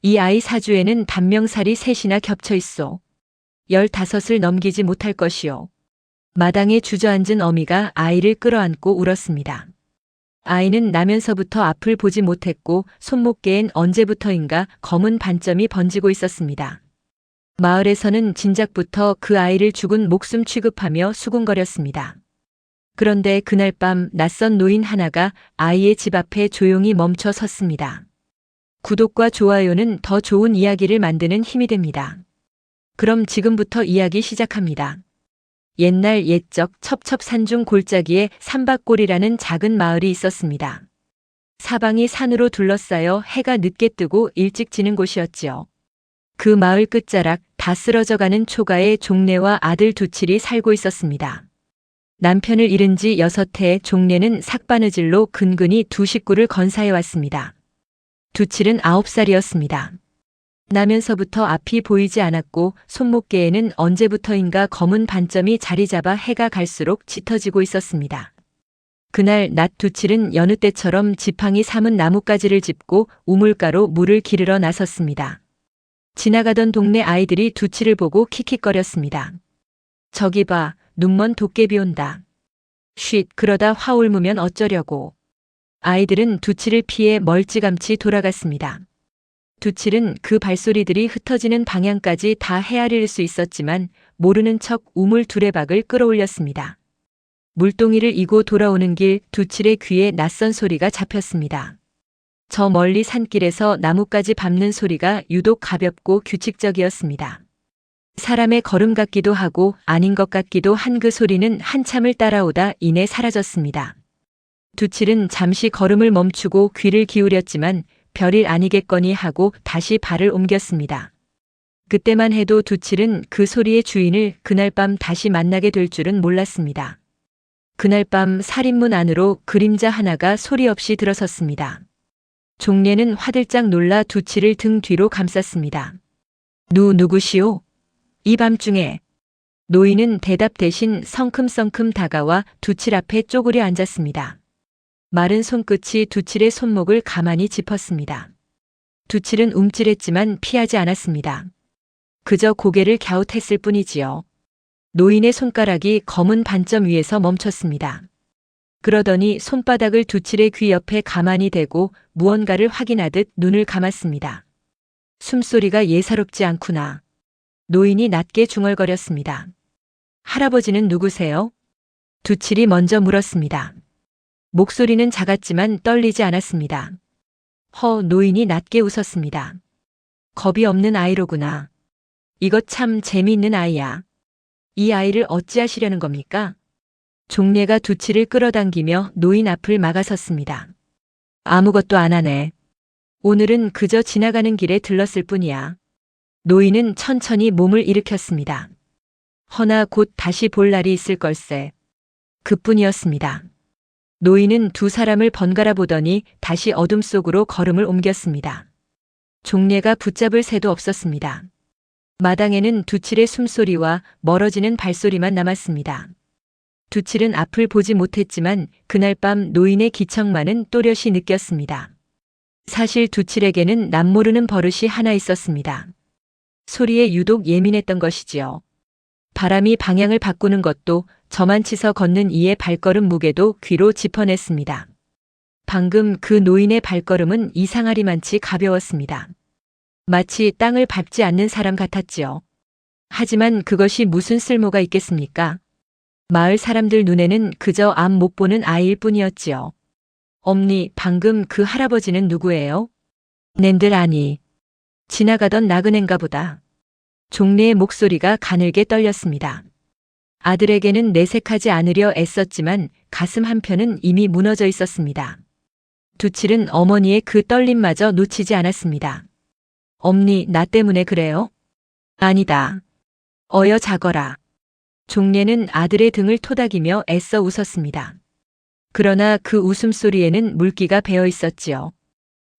이 아이 사주에는 단명살이 셋이나 겹쳐 있어. 15을 넘기지 못할 것이요. 마당에 주저앉은 어미가 아이를 끌어안고 울었습니다. 아이는 나면서부터 앞을 보지 못했고 손목계엔 언제부터인가 검은 반점이 번지고 있었습니다. 마을에서는 진작부터 그 아이를 죽은 목숨 취급하며 수군거렸습니다. 그런데 그날 밤 낯선 노인 하나가 아이의 집 앞에 조용히 멈춰 섰습니다. 구독과 좋아요는 더 좋은 이야기를 만드는 힘이 됩니다. 그럼 지금부터 이야기 시작합니다. 옛날 옛적 첩첩산중 골짜기에 삼박골이라는 작은 마을이 있었습니다. 사방이 산으로 둘러싸여 해가 늦게 뜨고 일찍 지는 곳이었지요. 그 마을 끝자락 다 쓰러져가는 초가에 종래와 아들 두칠이 살고 있었습니다. 남편을 잃은 지 6해 종래는 삭바느질로 근근히 두 식구를 건사해 왔습니다. 두칠은 9살이었습니다. 나면서부터 앞이 보이지 않았고 손목계에는 언제부터인가 검은 반점이 자리 잡아 해가 갈수록 짙어지고 있었습니다. 그날 낮 두칠은 여느 때처럼 지팡이 삼은 나뭇가지를 짚고 우물가로 물을 기르러 나섰습니다. 지나가던 동네 아이들이 두칠을 보고 킥킥거렸습니다. 저기 봐, 눈먼 도깨비 온다. 쉿, 그러다 화 옮으면 어쩌려고. 아이들은 두칠을 피해 멀찌감치 돌아갔습니다. 두칠은 그 발소리들이 흩어지는 방향까지 다 헤아릴 수 있었지만 모르는 척 우물 두레박을 끌어올렸습니다. 물동이를 이고 돌아오는 길 두칠의 귀에 낯선 소리가 잡혔습니다. 저 멀리 산길에서 나뭇가지 밟는 소리가 유독 가볍고 규칙적이었습니다. 사람의 걸음 같기도 하고 아닌 것 같기도 한 그 소리는 한참을 따라오다 이내 사라졌습니다. 두칠은 잠시 걸음을 멈추고 귀를 기울였지만 별일 아니겠거니 하고 다시 발을 옮겼습니다. 그때만 해도 두칠은 그 소리의 주인을 그날 밤 다시 만나게 될 줄은 몰랐습니다. 그날 밤 살인문 안으로 그림자 하나가 소리 없이 들어섰습니다. 종래는 화들짝 놀라 두칠을 등 뒤로 감쌌습니다. 누구시오? 이 밤중에. 노인은 대답 대신 성큼성큼 다가와 두칠 앞에 쪼그려 앉았습니다. 마른 손끝이 두칠의 손목을 가만히 짚었습니다. 두칠은 움찔했지만 피하지 않았습니다. 그저 고개를 갸웃했을 뿐이지요. 노인의 손가락이 검은 반점 위에서 멈췄습니다. 그러더니 손바닥을 두칠의 귀 옆에 가만히 대고 무언가를 확인하듯 눈을 감았습니다. 숨소리가 예사롭지 않구나. 노인이 낮게 중얼거렸습니다. 할아버지는 누구세요? 두칠이 먼저 물었습니다. 목소리는 작았지만 떨리지 않았습니다. 노인이 낮게 웃었습니다. 겁이 없는 아이로구나. 이것 참 재미있는 아이야. 이 아이를 어찌하시려는 겁니까? 종래가 두칠을 끌어당기며 노인 앞을 막아섰습니다. 아무것도 안 하네. 오늘은 그저 지나가는 길에 들렀을 뿐이야. 노인은 천천히 몸을 일으켰습니다. 허나 곧 다시 볼 날이 있을 걸세. 그뿐이었습니다. 노인은 두 사람을 번갈아 보더니 다시 어둠 속으로 걸음을 옮겼습니다. 종래가 붙잡을 새도 없었습니다. 마당에는 두칠의 숨소리와 멀어지는 발소리만 남았습니다. 두칠은 앞을 보지 못했지만 그날 밤 노인의 기척만은 또렷이 느꼈습니다. 사실 두칠에게는 남모르는 버릇이 하나 있었습니다. 소리에 유독 예민했던 것이지요. 바람이 방향을 바꾸는 것도 저만치서 걷는 이의 발걸음 무게도 귀로 짚어냈습니다. 방금 그 노인의 발걸음은 이상하리만치 가벼웠습니다. 마치 땅을 밟지 않는 사람 같았지요. 하지만 그것이 무슨 쓸모가 있겠습니까? 마을 사람들 눈에는 그저 앞 못 보는 아이일 뿐이었지요. 엄니, 방금 그 할아버지는 누구예요? 낸들 아니. 지나가던 나그네인가 보다. 종래의 목소리가 가늘게 떨렸습니다. 아들에게는 내색하지 않으려 애썼지만 가슴 한편은 이미 무너져 있었습니다. 두칠은 어머니의 그 떨림마저 놓치지 않았습니다. 엄니, 나 때문에 그래요? 아니다. 어여 자거라. 종래는 아들의 등을 토닥이며 애써 웃었습니다. 그러나 그 웃음소리에는 물기가 배어 있었지요.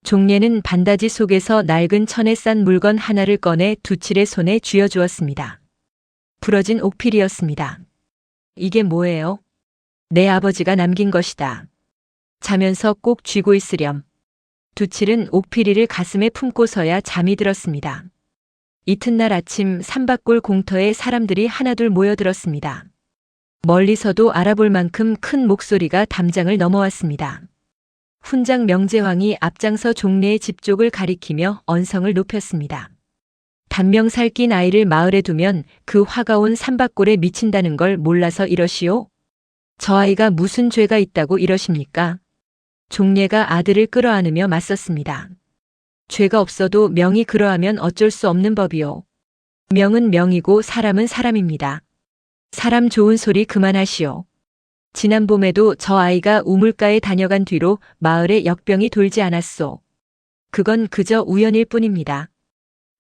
종래는 반다지 속에서 낡은 천에 싼 물건 하나를 꺼내 두칠의 손에 쥐어주었습니다. 부러진 옥필이었습니다. 이게 뭐예요? 내 아버지가 남긴 것이다. 자면서 꼭 쥐고 있으렴. 두칠은 옥피리를 가슴에 품고서야 잠이 들었습니다. 이튿날 아침 삼박골 공터에 사람들이 하나둘 모여들었습니다. 멀리서도 알아볼 만큼 큰 목소리가 담장을 넘어왔습니다. 훈장 명제황이 앞장서 종래의 집족을 가리키며 언성을 높였습니다. 단명살 낀 아이를 마을에 두면 그 화가 온 삼박골에 미친다는 걸 몰라서 이러시오? 저 아이가 무슨 죄가 있다고 이러십니까? 종래가 아들을 끌어안으며 맞섰습니다. 죄가 없어도 명이 그러하면 어쩔 수 없는 법이오. 명은 명이고 사람은 사람입니다. 사람 좋은 소리 그만하시오. 지난 봄에도 저 아이가 우물가에 다녀간 뒤로 마을에 역병이 돌지 않았소. 그건 그저 우연일 뿐입니다.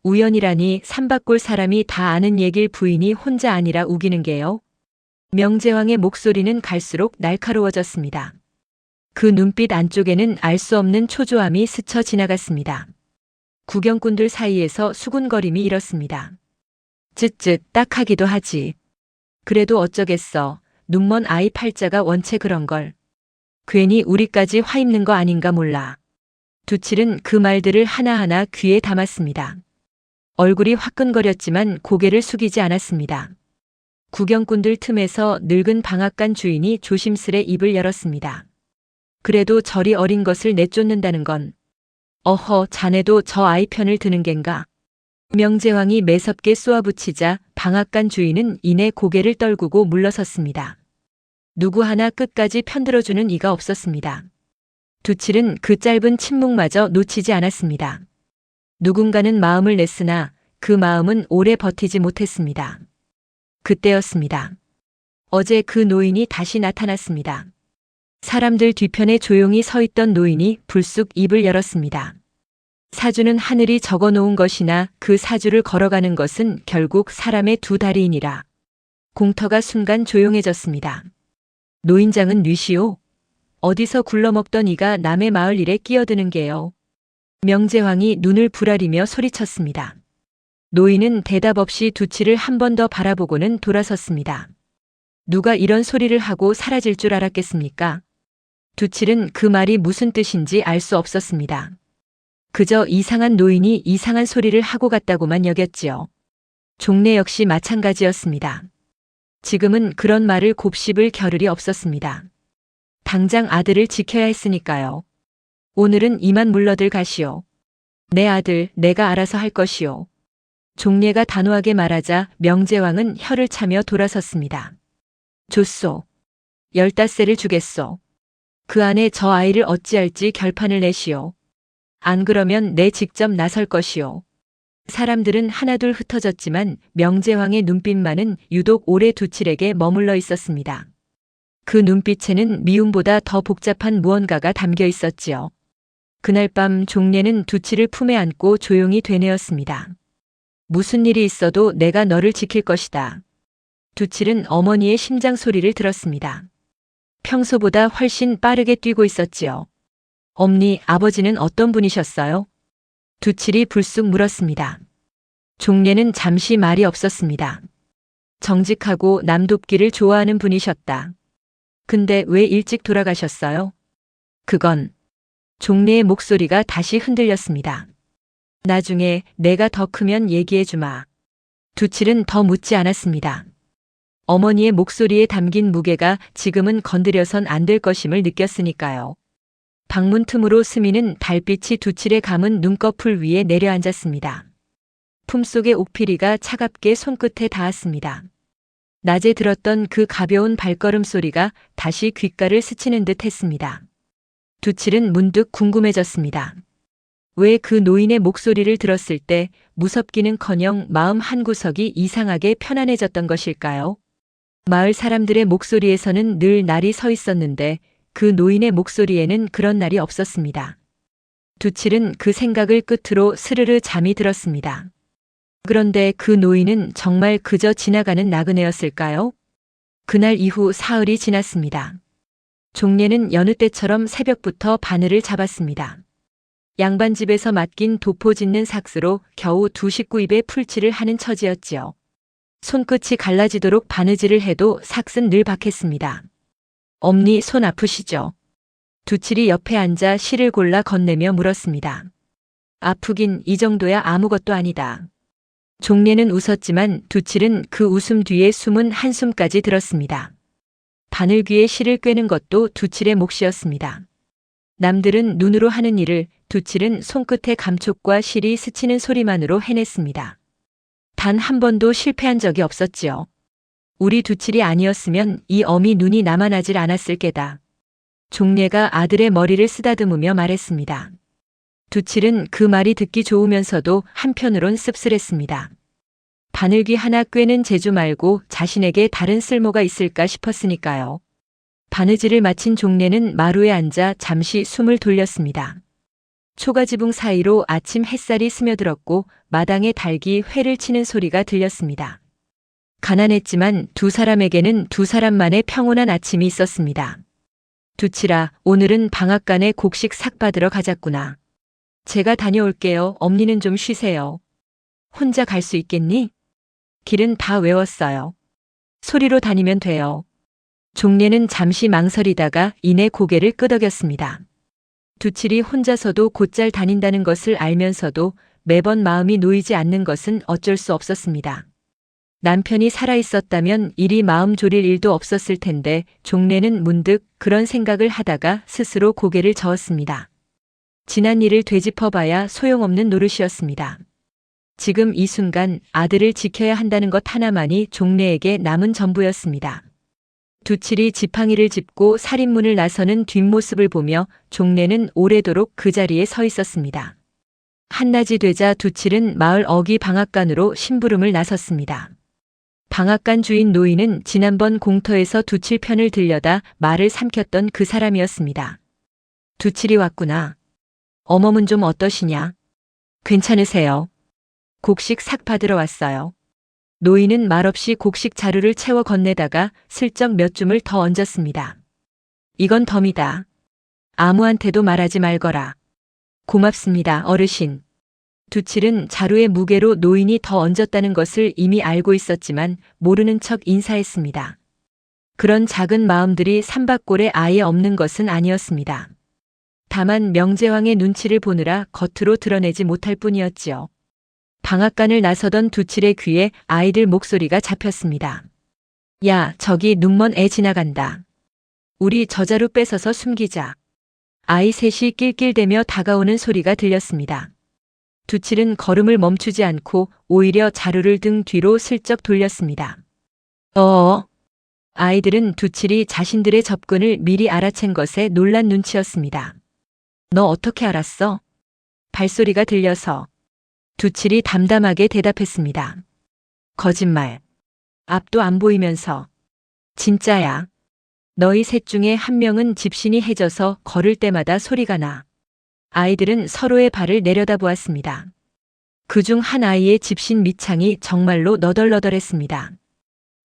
우연이라니 삼박골 사람이 다 아는 얘길 부인이 혼자 아니라 우기는 게요. 명제황의 목소리는 갈수록 날카로워졌습니다. 그 눈빛 안쪽에는 알 수 없는 초조함이 스쳐 지나갔습니다. 구경꾼들 사이에서 수군거림이 일었습니다. 쯧쯧 딱하기도 하지. 그래도 어쩌겠어. 눈먼 아이 팔자가 원체 그런 걸. 괜히 우리까지 화 입는 거 아닌가 몰라. 두칠은 그 말들을 하나하나 귀에 담았습니다. 얼굴이 화끈거렸지만 고개를 숙이지 않았습니다. 구경꾼들 틈에서 늙은 방앗간 주인이 조심스레 입을 열었습니다. 그래도 저리 어린 것을 내쫓는다는 건 어허 자네도 저 아이 편을 드는 겐가. 명제황이 매섭게 쏘아붙이자 방앗간 주인은 이내 고개를 떨구고 물러섰습니다. 누구 하나 끝까지 편들어주는 이가 없었습니다. 두칠은 그 짧은 침묵마저 놓치지 않았습니다. 누군가는 마음을 냈으나 그 마음은 오래 버티지 못했습니다. 그때였습니다. 어제 그 노인이 다시 나타났습니다. 사람들 뒤편에 조용히 서 있던 노인이 불쑥 입을 열었습니다. 사주는 하늘이 적어놓은 것이나 그 사주를 걸어가는 것은 결국 사람의 두 다리이니라. 공터가 순간 조용해졌습니다. 노인장은 뉘시오? 어디서 굴러먹던 이가 남의 마을 일에 끼어드는 게요. 명제황이 눈을 부라리며 소리쳤습니다. 노인은 대답 없이 두칠을 한 번 더 바라보고는 돌아섰습니다. 누가 이런 소리를 하고 사라질 줄 알았겠습니까? 두칠은 그 말이 무슨 뜻인지 알 수 없었습니다. 그저 이상한 노인이 이상한 소리를 하고 갔다고만 여겼지요. 종래 역시 마찬가지였습니다. 지금은 그런 말을 곱씹을 겨를이 없었습니다. 당장 아들을 지켜야 했으니까요. 오늘은 이만 물러들 가시오. 내 아들 내가 알아서 할 것이오. 종래가 단호하게 말하자 명제황은 혀를 차며 돌아섰습니다. 좋소. 15세를 주겠소. 그 안에 저 아이를 어찌할지 결판을 내시오. 안 그러면 내 직접 나설 것이오. 사람들은 하나둘 흩어졌지만 명제황의 눈빛만은 유독 오래 두칠에게 머물러 있었습니다. 그 눈빛에는 미움보다 더 복잡한 무언가가 담겨 있었지요. 그날 밤 종래는 두칠을 품에 안고 조용히 되뇌었습니다. 무슨 일이 있어도 내가 너를 지킬 것이다. 두칠은 어머니의 심장 소리를 들었습니다. 평소보다 훨씬 빠르게 뛰고 있었지요. 엄니, 아버지는 어떤 분이셨어요? 두칠이 불쑥 물었습니다. 종래는 잠시 말이 없었습니다. 정직하고 남 돕기를 좋아하는 분이셨다. 근데 왜 일찍 돌아가셨어요? 그건 종래의 목소리가 다시 흔들렸습니다. 나중에 내가 더 크면 얘기해 주마. 두칠은 더 묻지 않았습니다. 어머니의 목소리에 담긴 무게가 지금은 건드려선 안 될 것임을 느꼈으니까요. 방문 틈으로 스미는 달빛이 두칠의 감은 눈꺼풀 위에 내려앉았습니다. 품속의 옥피리가 차갑게 손끝에 닿았습니다. 낮에 들었던 그 가벼운 발걸음 소리가 다시 귓가를 스치는 듯 했습니다. 두칠은 문득 궁금해졌습니다. 왜 그 노인의 목소리를 들었을 때 무섭기는커녕 마음 한구석이 이상하게 편안해졌던 것일까요? 마을 사람들의 목소리에서는 늘 날이 서 있었는데 그 노인의 목소리에는 그런 날이 없었습니다. 두칠은 그 생각을 끝으로 스르르 잠이 들었습니다. 그런데 그 노인은 정말 그저 지나가는 나그네였을까요? 그날 이후 사흘이 지났습니다. 종래는 여느 때처럼 새벽부터 바늘을 잡았습니다. 양반집에서 맡긴 도포 짓는 삭스로 겨우 두 식구 입에 풀칠을 하는 처지였지요. 손끝이 갈라지도록 바느질을 해도 삭스는 늘 박했습니다. 엄니 손 아프시죠? 두칠이 옆에 앉아 실을 골라 건네며 물었습니다. 아프긴 이 정도야 아무것도 아니다. 종례는 웃었지만 두칠은 그 웃음 뒤에 숨은 한숨까지 들었습니다. 바늘귀에 실을 꿰는 것도 두칠의 몫이었습니다. 남들은 눈으로 하는 일을 두칠은 손끝에 감촉과 실이 스치는 소리만으로 해냈습니다. 단 한 번도 실패한 적이 없었지요. 우리 두칠이 아니었으면 이 어미 눈이 남아나질 않았을 게다. 종례가 아들의 머리를 쓰다듬으며 말했습니다. 두칠은 그 말이 듣기 좋으면서도 한편으론 씁쓸했습니다. 바늘귀 하나 꿰는 재주 말고 자신에게 다른 쓸모가 있을까 싶었으니까요. 바느질을 마친 종례는 마루에 앉아 잠시 숨을 돌렸습니다. 초가지붕 사이로 아침 햇살이 스며들었고 마당에 닭이 회를 치는 소리가 들렸습니다. 가난했지만 두 사람에게는 두 사람만의 평온한 아침이 있었습니다. 두칠아, 오늘은 방앗간에 곡식 삭 받으러 가자꾸나. 제가 다녀올게요. 엄니는 좀 쉬세요. 혼자 갈 수 있겠니? 길은 다 외웠어요. 소리로 다니면 돼요. 종례는 잠시 망설이다가 이내 고개를 끄덕였습니다. 두칠이 혼자서도 곧잘 다닌다는 것을 알면서도 매번 마음이 놓이지 않는 것은 어쩔 수 없었습니다. 남편이 살아있었다면 이리 마음 졸일 일도 없었을 텐데 종례는 문득 그런 생각을 하다가 스스로 고개를 저었습니다. 지난 일을 되짚어봐야 소용없는 노릇이었습니다. 지금 이 순간 아들을 지켜야 한다는 것 하나만이 종례에게 남은 전부였습니다. 두칠이 지팡이를 짚고 살인문을 나서는 뒷모습을 보며 종례는 오래도록 그 자리에 서 있었습니다. 한낮이 되자 두칠은 마을 어귀 방앗간으로 심부름을 나섰습니다. 방앗간 주인 노인은 지난번 공터에서 두칠 편을 들려다 말을 삼켰던 그 사람이었습니다. 두칠이 왔구나. 어멈은 좀 어떠시냐? 괜찮으세요? 곡식 삭 받으러 왔어요. 노인은 말없이 곡식 자루를 채워 건네다가 슬쩍 몇 줌을 더 얹었습니다. 이건 덤이다. 아무한테도 말하지 말거라. 고맙습니다, 어르신. 두칠은 자루의 무게로 노인이 더 얹었다는 것을 이미 알고 있었지만 모르는 척 인사했습니다. 그런 작은 마음들이 삼박골에 아예 없는 것은 아니었습니다. 다만 명제왕의 눈치를 보느라 겉으로 드러내지 못할 뿐이었지요. 방앗간을 나서던 두칠의 귀에 아이들 목소리가 잡혔습니다. 야, 저기 눈먼 애 지나간다. 우리 저 자루 뺏어서 숨기자. 아이 셋이 낄낄대며 다가오는 소리가 들렸습니다. 두칠은 걸음을 멈추지 않고 오히려 자루를 등 뒤로 슬쩍 돌렸습니다. 아이들은 두칠이 자신들의 접근을 미리 알아챈 것에 놀란 눈치였습니다. 너 어떻게 알았어? 발소리가 들려서. 두칠이 담담하게 대답했습니다. 거짓말. 앞도 안 보이면서. 진짜야. 너희 셋 중에 한 명은 집신이 해져서 걸을 때마다 소리가 나. 아이들은 서로의 발을 내려다보았습니다. 그중 한 아이의 집신 밑창이 정말로 너덜너덜했습니다.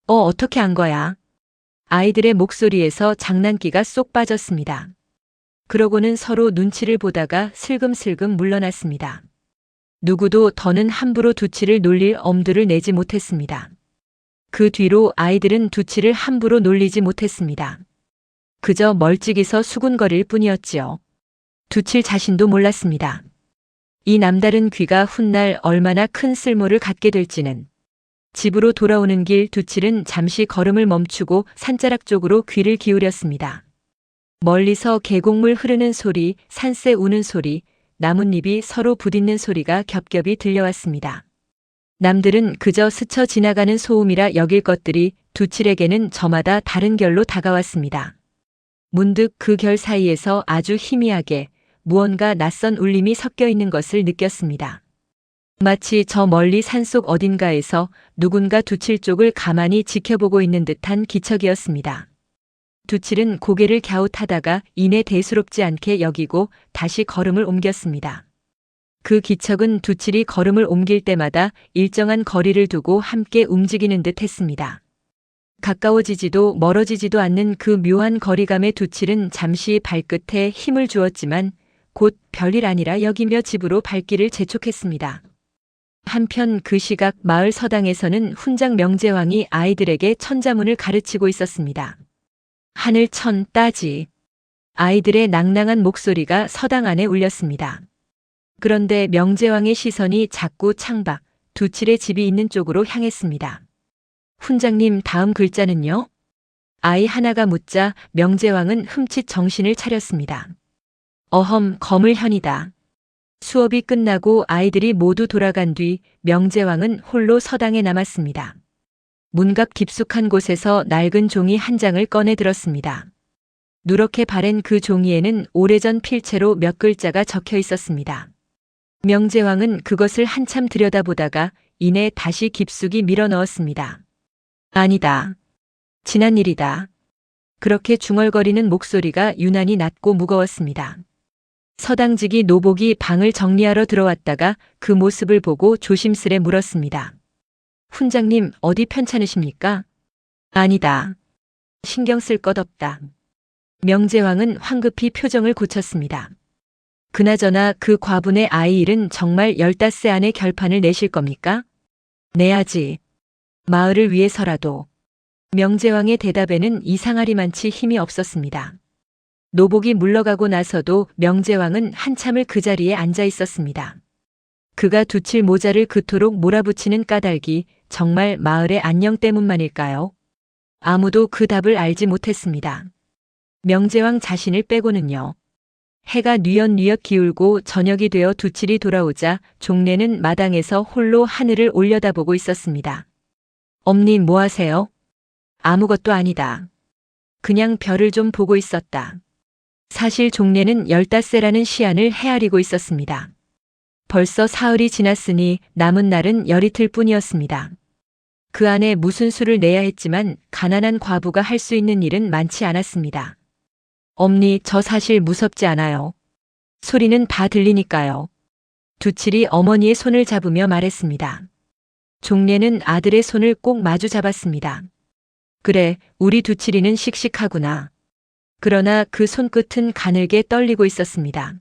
어떻게 한 거야? 아이들의 목소리에서 장난기가 쏙 빠졌습니다. 그러고는 서로 눈치를 보다가 슬금슬금 물러났습니다. 누구도 더는 함부로 두칠을 놀릴 엄두를 내지 못했습니다. 그 뒤로 아이들은 두칠을 함부로 놀리지 못했습니다. 그저 멀찍이서 수군거릴 뿐이었지요. 두칠 자신도 몰랐습니다. 이 남다른 귀가 훗날 얼마나 큰 쓸모를 갖게 될지는. 집으로 돌아오는 길 두칠은 잠시 걸음을 멈추고 산자락 쪽으로 귀를 기울였습니다. 멀리서 계곡물 흐르는 소리, 산새 우는 소리, 나뭇잎이 서로 부딪는 소리가 겹겹이 들려왔습니다. 남들은 그저 스쳐 지나가는 소음이라 여길 것들이 두칠에게는 저마다 다른 결로 다가왔습니다. 문득 그 결 사이에서 아주 희미하게 무언가 낯선 울림이 섞여 있는 것을 느꼈습니다. 마치 저 멀리 산속 어딘가에서 누군가 두칠 쪽을 가만히 지켜보고 있는 듯한 기척이었습니다. 두칠은 고개를 갸웃하다가 이내 대수롭지 않게 여기고 다시 걸음을 옮겼습니다. 그 기척은 두칠이 걸음을 옮길 때마다 일정한 거리를 두고 함께 움직이는 듯 했습니다. 가까워지지도 멀어지지도 않는 그 묘한 거리감에 두칠은 잠시 발끝에 힘을 주었지만 곧 별일 아니라 여기며 집으로 발길을 재촉했습니다. 한편 그 시각 마을 서당에서는 훈장 명제왕이 아이들에게 천자문을 가르치고 있었습니다. 하늘 천 따지. 아이들의 낭낭한 목소리가 서당 안에 울렸습니다. 그런데 명제왕의 시선이 자꾸 창밖 두칠의 집이 있는 쪽으로 향했습니다. 훈장님, 다음 글자는요? 아이 하나가 묻자 명제왕은 흠칫 정신을 차렸습니다. 어험, 거물현이다. 수업이 끝나고 아이들이 모두 돌아간 뒤 명제왕은 홀로 서당에 남았습니다. 문갑 깊숙한 곳에서 낡은 종이 한 장을 꺼내 들었습니다. 누렇게 바랜 그 종이에는 오래전 필체로 몇 글자가 적혀 있었습니다. 명제왕은 그것을 한참 들여다보다가 이내 다시 깊숙이 밀어 넣었습니다. 아니다. 지난 일이다. 그렇게 중얼거리는 목소리가 유난히 낮고 무거웠습니다. 서당직이 노복이 방을 정리하러 들어왔다가 그 모습을 보고 조심스레 물었습니다. 훈장님, 어디 편찮으십니까? 아니다. 신경 쓸 것 없다. 명제왕은 황급히 표정을 고쳤습니다. 그나저나 그 과분의 아이 일은 정말 15세 안에 결판을 내실 겁니까? 내야지. 마을을 위해서라도. 명제왕의 대답에는 이상하리만치 힘이 없었습니다. 노복이 물러가고 나서도 명제왕은 한참을 그 자리에 앉아 있었습니다. 그가 두칠 모자를 그토록 몰아붙이는 까닭이 정말 마을의 안녕 때문만일까요? 아무도 그 답을 알지 못했습니다. 명제왕 자신을 빼고는요. 해가 뉘엿뉘엿 기울고 저녁이 되어 두칠이 돌아오자 종래는 마당에서 홀로 하늘을 올려다보고 있었습니다. 엄니, 뭐 하세요? 아무것도 아니다. 그냥 별을 좀 보고 있었다. 사실 종래는 15세라는 시한을 헤아리고 있었습니다. 벌써 사흘이 지났으니 남은 날은 열이틀 뿐이었습니다. 그 안에 무슨 수를 내야 했지만 가난한 과부가 할 수 있는 일은 많지 않았습니다. 엄니, 저 사실 무섭지 않아요. 소리는 다 들리니까요. 두칠이 어머니의 손을 잡으며 말했습니다. 종래는 아들의 손을 꼭 마주 잡았습니다. 그래, 우리 두칠이는 씩씩하구나. 그러나 그 손끝은 가늘게 떨리고 있었습니다.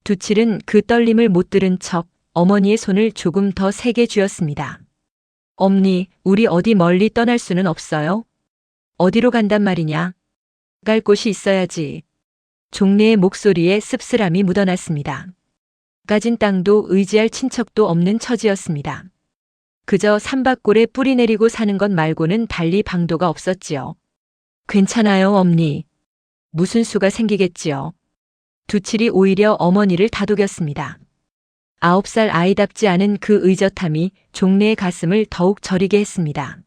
두칠은 그 떨림을 못 들은 척 어머니의 손을 조금 더 세게 쥐었습니다. 엄니, 우리 어디 멀리 떠날 수는 없어요? 어디로 간단 말이냐? 갈 곳이 있어야지. 종래의 목소리에 씁쓸함이 묻어났습니다. 가진 땅도 의지할 친척도 없는 처지였습니다. 그저 삼박골에 뿌리 내리고 사는 것 말고는 달리 방도가 없었지요. 괜찮아요, 엄니. 무슨 수가 생기겠지요. 두칠이 오히려 어머니를 다독였습니다. 9살 아이답지 않은 그 의젓함이 종래의 가슴을 더욱 저리게 했습니다.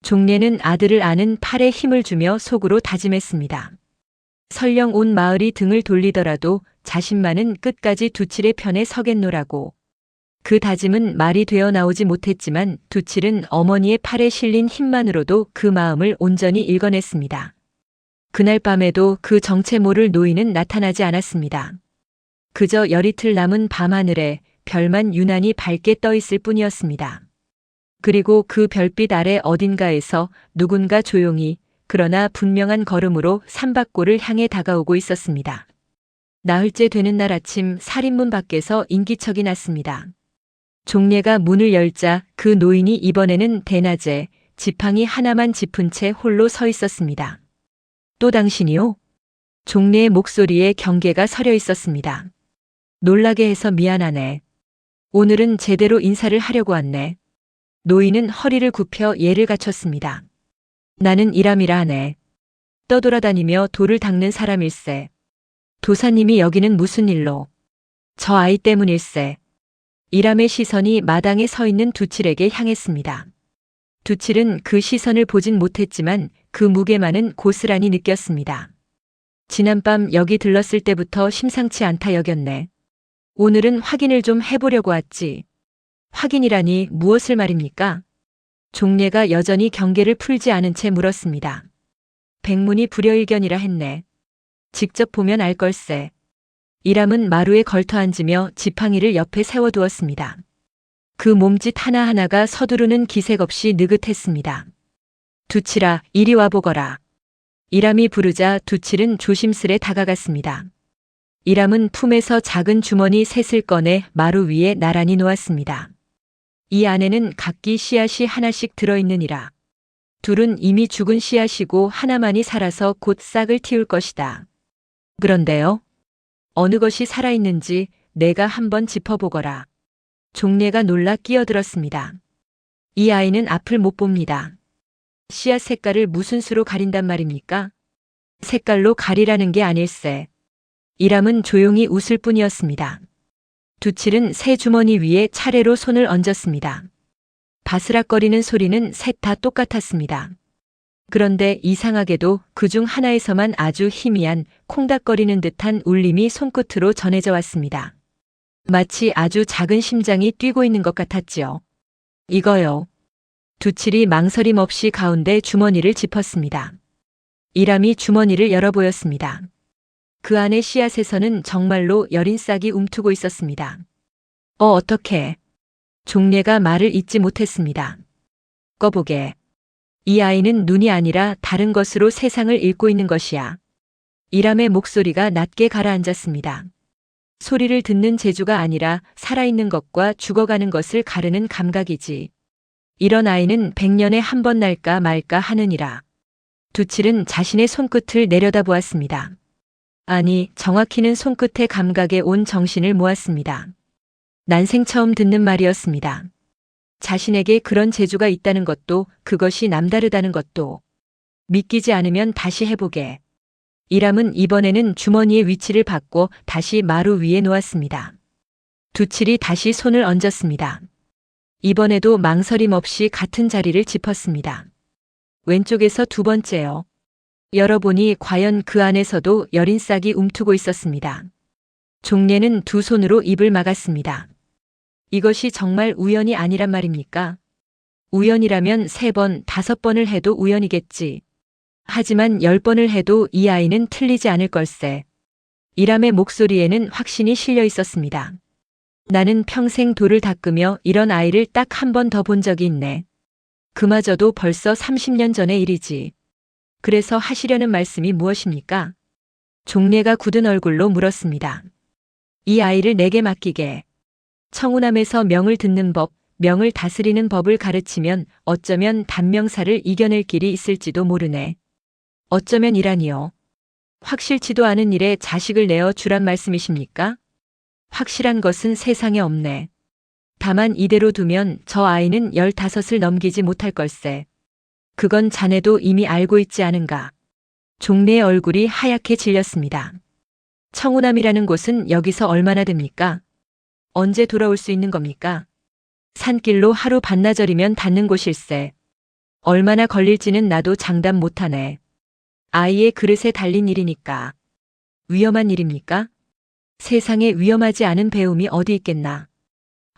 종래는 아들을 아는 팔에 힘을 주며 속으로 다짐했습니다. 설령 온 마을이 등을 돌리더라도 자신만은 끝까지 두칠의 편에 서겠노라고. 그 다짐은 말이 되어 나오지 못했지만 두칠은 어머니의 팔에 실린 힘만으로도 그 마음을 온전히 읽어냈습니다. 그날 밤에도 그 정체 모를 노인은 나타나지 않았습니다. 그저 열이틀 남은 밤하늘에 별만 유난히 밝게 떠 있을 뿐이었습니다. 그리고 그 별빛 아래 어딘가에서 누군가 조용히 그러나 분명한 걸음으로 삼박골을 향해 다가오고 있었습니다. 나흘째 되는 날 아침 살인문 밖에서 인기척이 났습니다. 종래가 문을 열자 그 노인이 이번에는 대낮에 지팡이 하나만 짚은 채 홀로 서 있었습니다. 또 당신이요? 종래의 목소리에 경계가 서려 있었습니다. 놀라게 해서 미안하네. 오늘은 제대로 인사를 하려고 왔네. 노인은 허리를 굽혀 예를 갖췄습니다. 나는 이람이라 하네. 떠돌아다니며 돌을 닦는 사람일세. 도사님이 여기는 무슨 일로? 저 아이 때문일세. 이람의 시선이 마당에 서 있는 두칠에게 향했습니다. 두칠은 그 시선을 보진 못했지만 그 무게만은 고스란히 느꼈습니다. 지난밤 여기 들렀을 때부터 심상치 않다 여겼네. 오늘은 확인을 좀 해보려고 왔지. 확인이라니 무엇을 말입니까? 종래가 여전히 경계를 풀지 않은 채 물었습니다. 백문이 불여일견이라 했네. 직접 보면 알 걸세. 이람은 마루에 걸터앉으며 지팡이를 옆에 세워두었습니다. 그 몸짓 하나하나가 서두르는 기색 없이 느긋했습니다. 두칠아, 이리 와보거라. 이람이 부르자 두칠은 조심스레 다가갔습니다. 이람은 품에서 작은 주머니 셋을 꺼내 마루 위에 나란히 놓았습니다. 이 안에는 각기 씨앗이 하나씩 들어있느니라. 둘은 이미 죽은 씨앗이고 하나만이 살아서 곧 싹을 틔울 것이다. 그런데요. 어느 것이 살아있는지 내가 한번 짚어보거라. 종례가 놀라 끼어들었습니다. 이 아이는 앞을 못 봅니다. 씨앗 색깔을 무슨 수로 가린단 말입니까? 색깔로 가리라는 게 아닐세. 이람은 조용히 웃을 뿐이었습니다. 두칠은 새 주머니 위에 차례로 손을 얹었습니다. 바스락거리는 소리는 셋 다 똑같았습니다. 그런데 이상하게도 그중 하나에서만 아주 희미한 콩닥거리는 듯한 울림이 손끝으로 전해져 왔습니다. 마치 아주 작은 심장이 뛰고 있는 것 같았지요. 이거요. 두칠이 망설임 없이 가운데 주머니를 짚었습니다. 이람이 주머니를 열어 보였습니다. 그 안의 씨앗에서는 정말로 여린 싹이 움트고 있었습니다. 어떡해. 종례가 말을 잇지 못했습니다. 꺼보게. 이 아이는 눈이 아니라 다른 것으로 세상을 읽고 있는 것이야. 이람의 목소리가 낮게 가라앉았습니다. 소리를 듣는 재주가 아니라 살아있는 것과 죽어가는 것을 가르는 감각이지. 이런 아이는 100년에 한 번 날까 말까 하느니라. 두칠은 자신의 손끝을 내려다보았습니다. 아니, 정확히는 손끝의 감각에 온 정신을 모았습니다. 난생 처음 듣는 말이었습니다. 자신에게 그런 재주가 있다는 것도, 그것이 남다르다는 것도. 믿기지 않으면 다시 해보게. 이람은 이번에는 주머니의 위치를 바꿔 다시 마루 위에 놓았습니다. 두칠이 다시 손을 얹었습니다. 이번에도 망설임 없이 같은 자리를 짚었습니다. 왼쪽에서 두 번째요. 열어보니 과연 그 안에서도 여린 싹이 움트고 있었습니다. 종례는 두 손으로 입을 막았습니다. 이것이 정말 우연이 아니란 말입니까? 우연이라면 3번, 5번을 해도 우연이겠지. 하지만 10번을 해도 이 아이는 틀리지 않을 걸세. 이람의 목소리에는 확신이 실려 있었습니다. 나는 평생 돌을 닦으며 이런 아이를 딱 한 번 더 본 적이 있네. 그마저도 벌써 30년 전의 일이지. 그래서 하시려는 말씀이 무엇입니까? 종례가 굳은 얼굴로 물었습니다. 이 아이를 내게 맡기게. 청운함에서 명을 듣는 법, 명을 다스리는 법을 가르치면 어쩌면 단명사를 이겨낼 길이 있을지도 모르네. 어쩌면 이라니요. 확실치도 않은 일에 자식을 내어 주란 말씀이십니까? 확실한 것은 세상에 없네. 다만 이대로 두면 저 아이는 15을 넘기지 못할 걸세. 그건 자네도 이미 알고 있지 않은가. 종례의 얼굴이 하얗게 질렸습니다. 청운함이라는 곳은 여기서 얼마나 됩니까? 언제 돌아올 수 있는 겁니까? 산길로 하루 반나절이면 닿는 곳일세. 얼마나 걸릴지는 나도 장담 못하네. 아이의 그릇에 달린 일이니까. 위험한 일입니까? 세상에 위험하지 않은 배움이 어디 있겠나.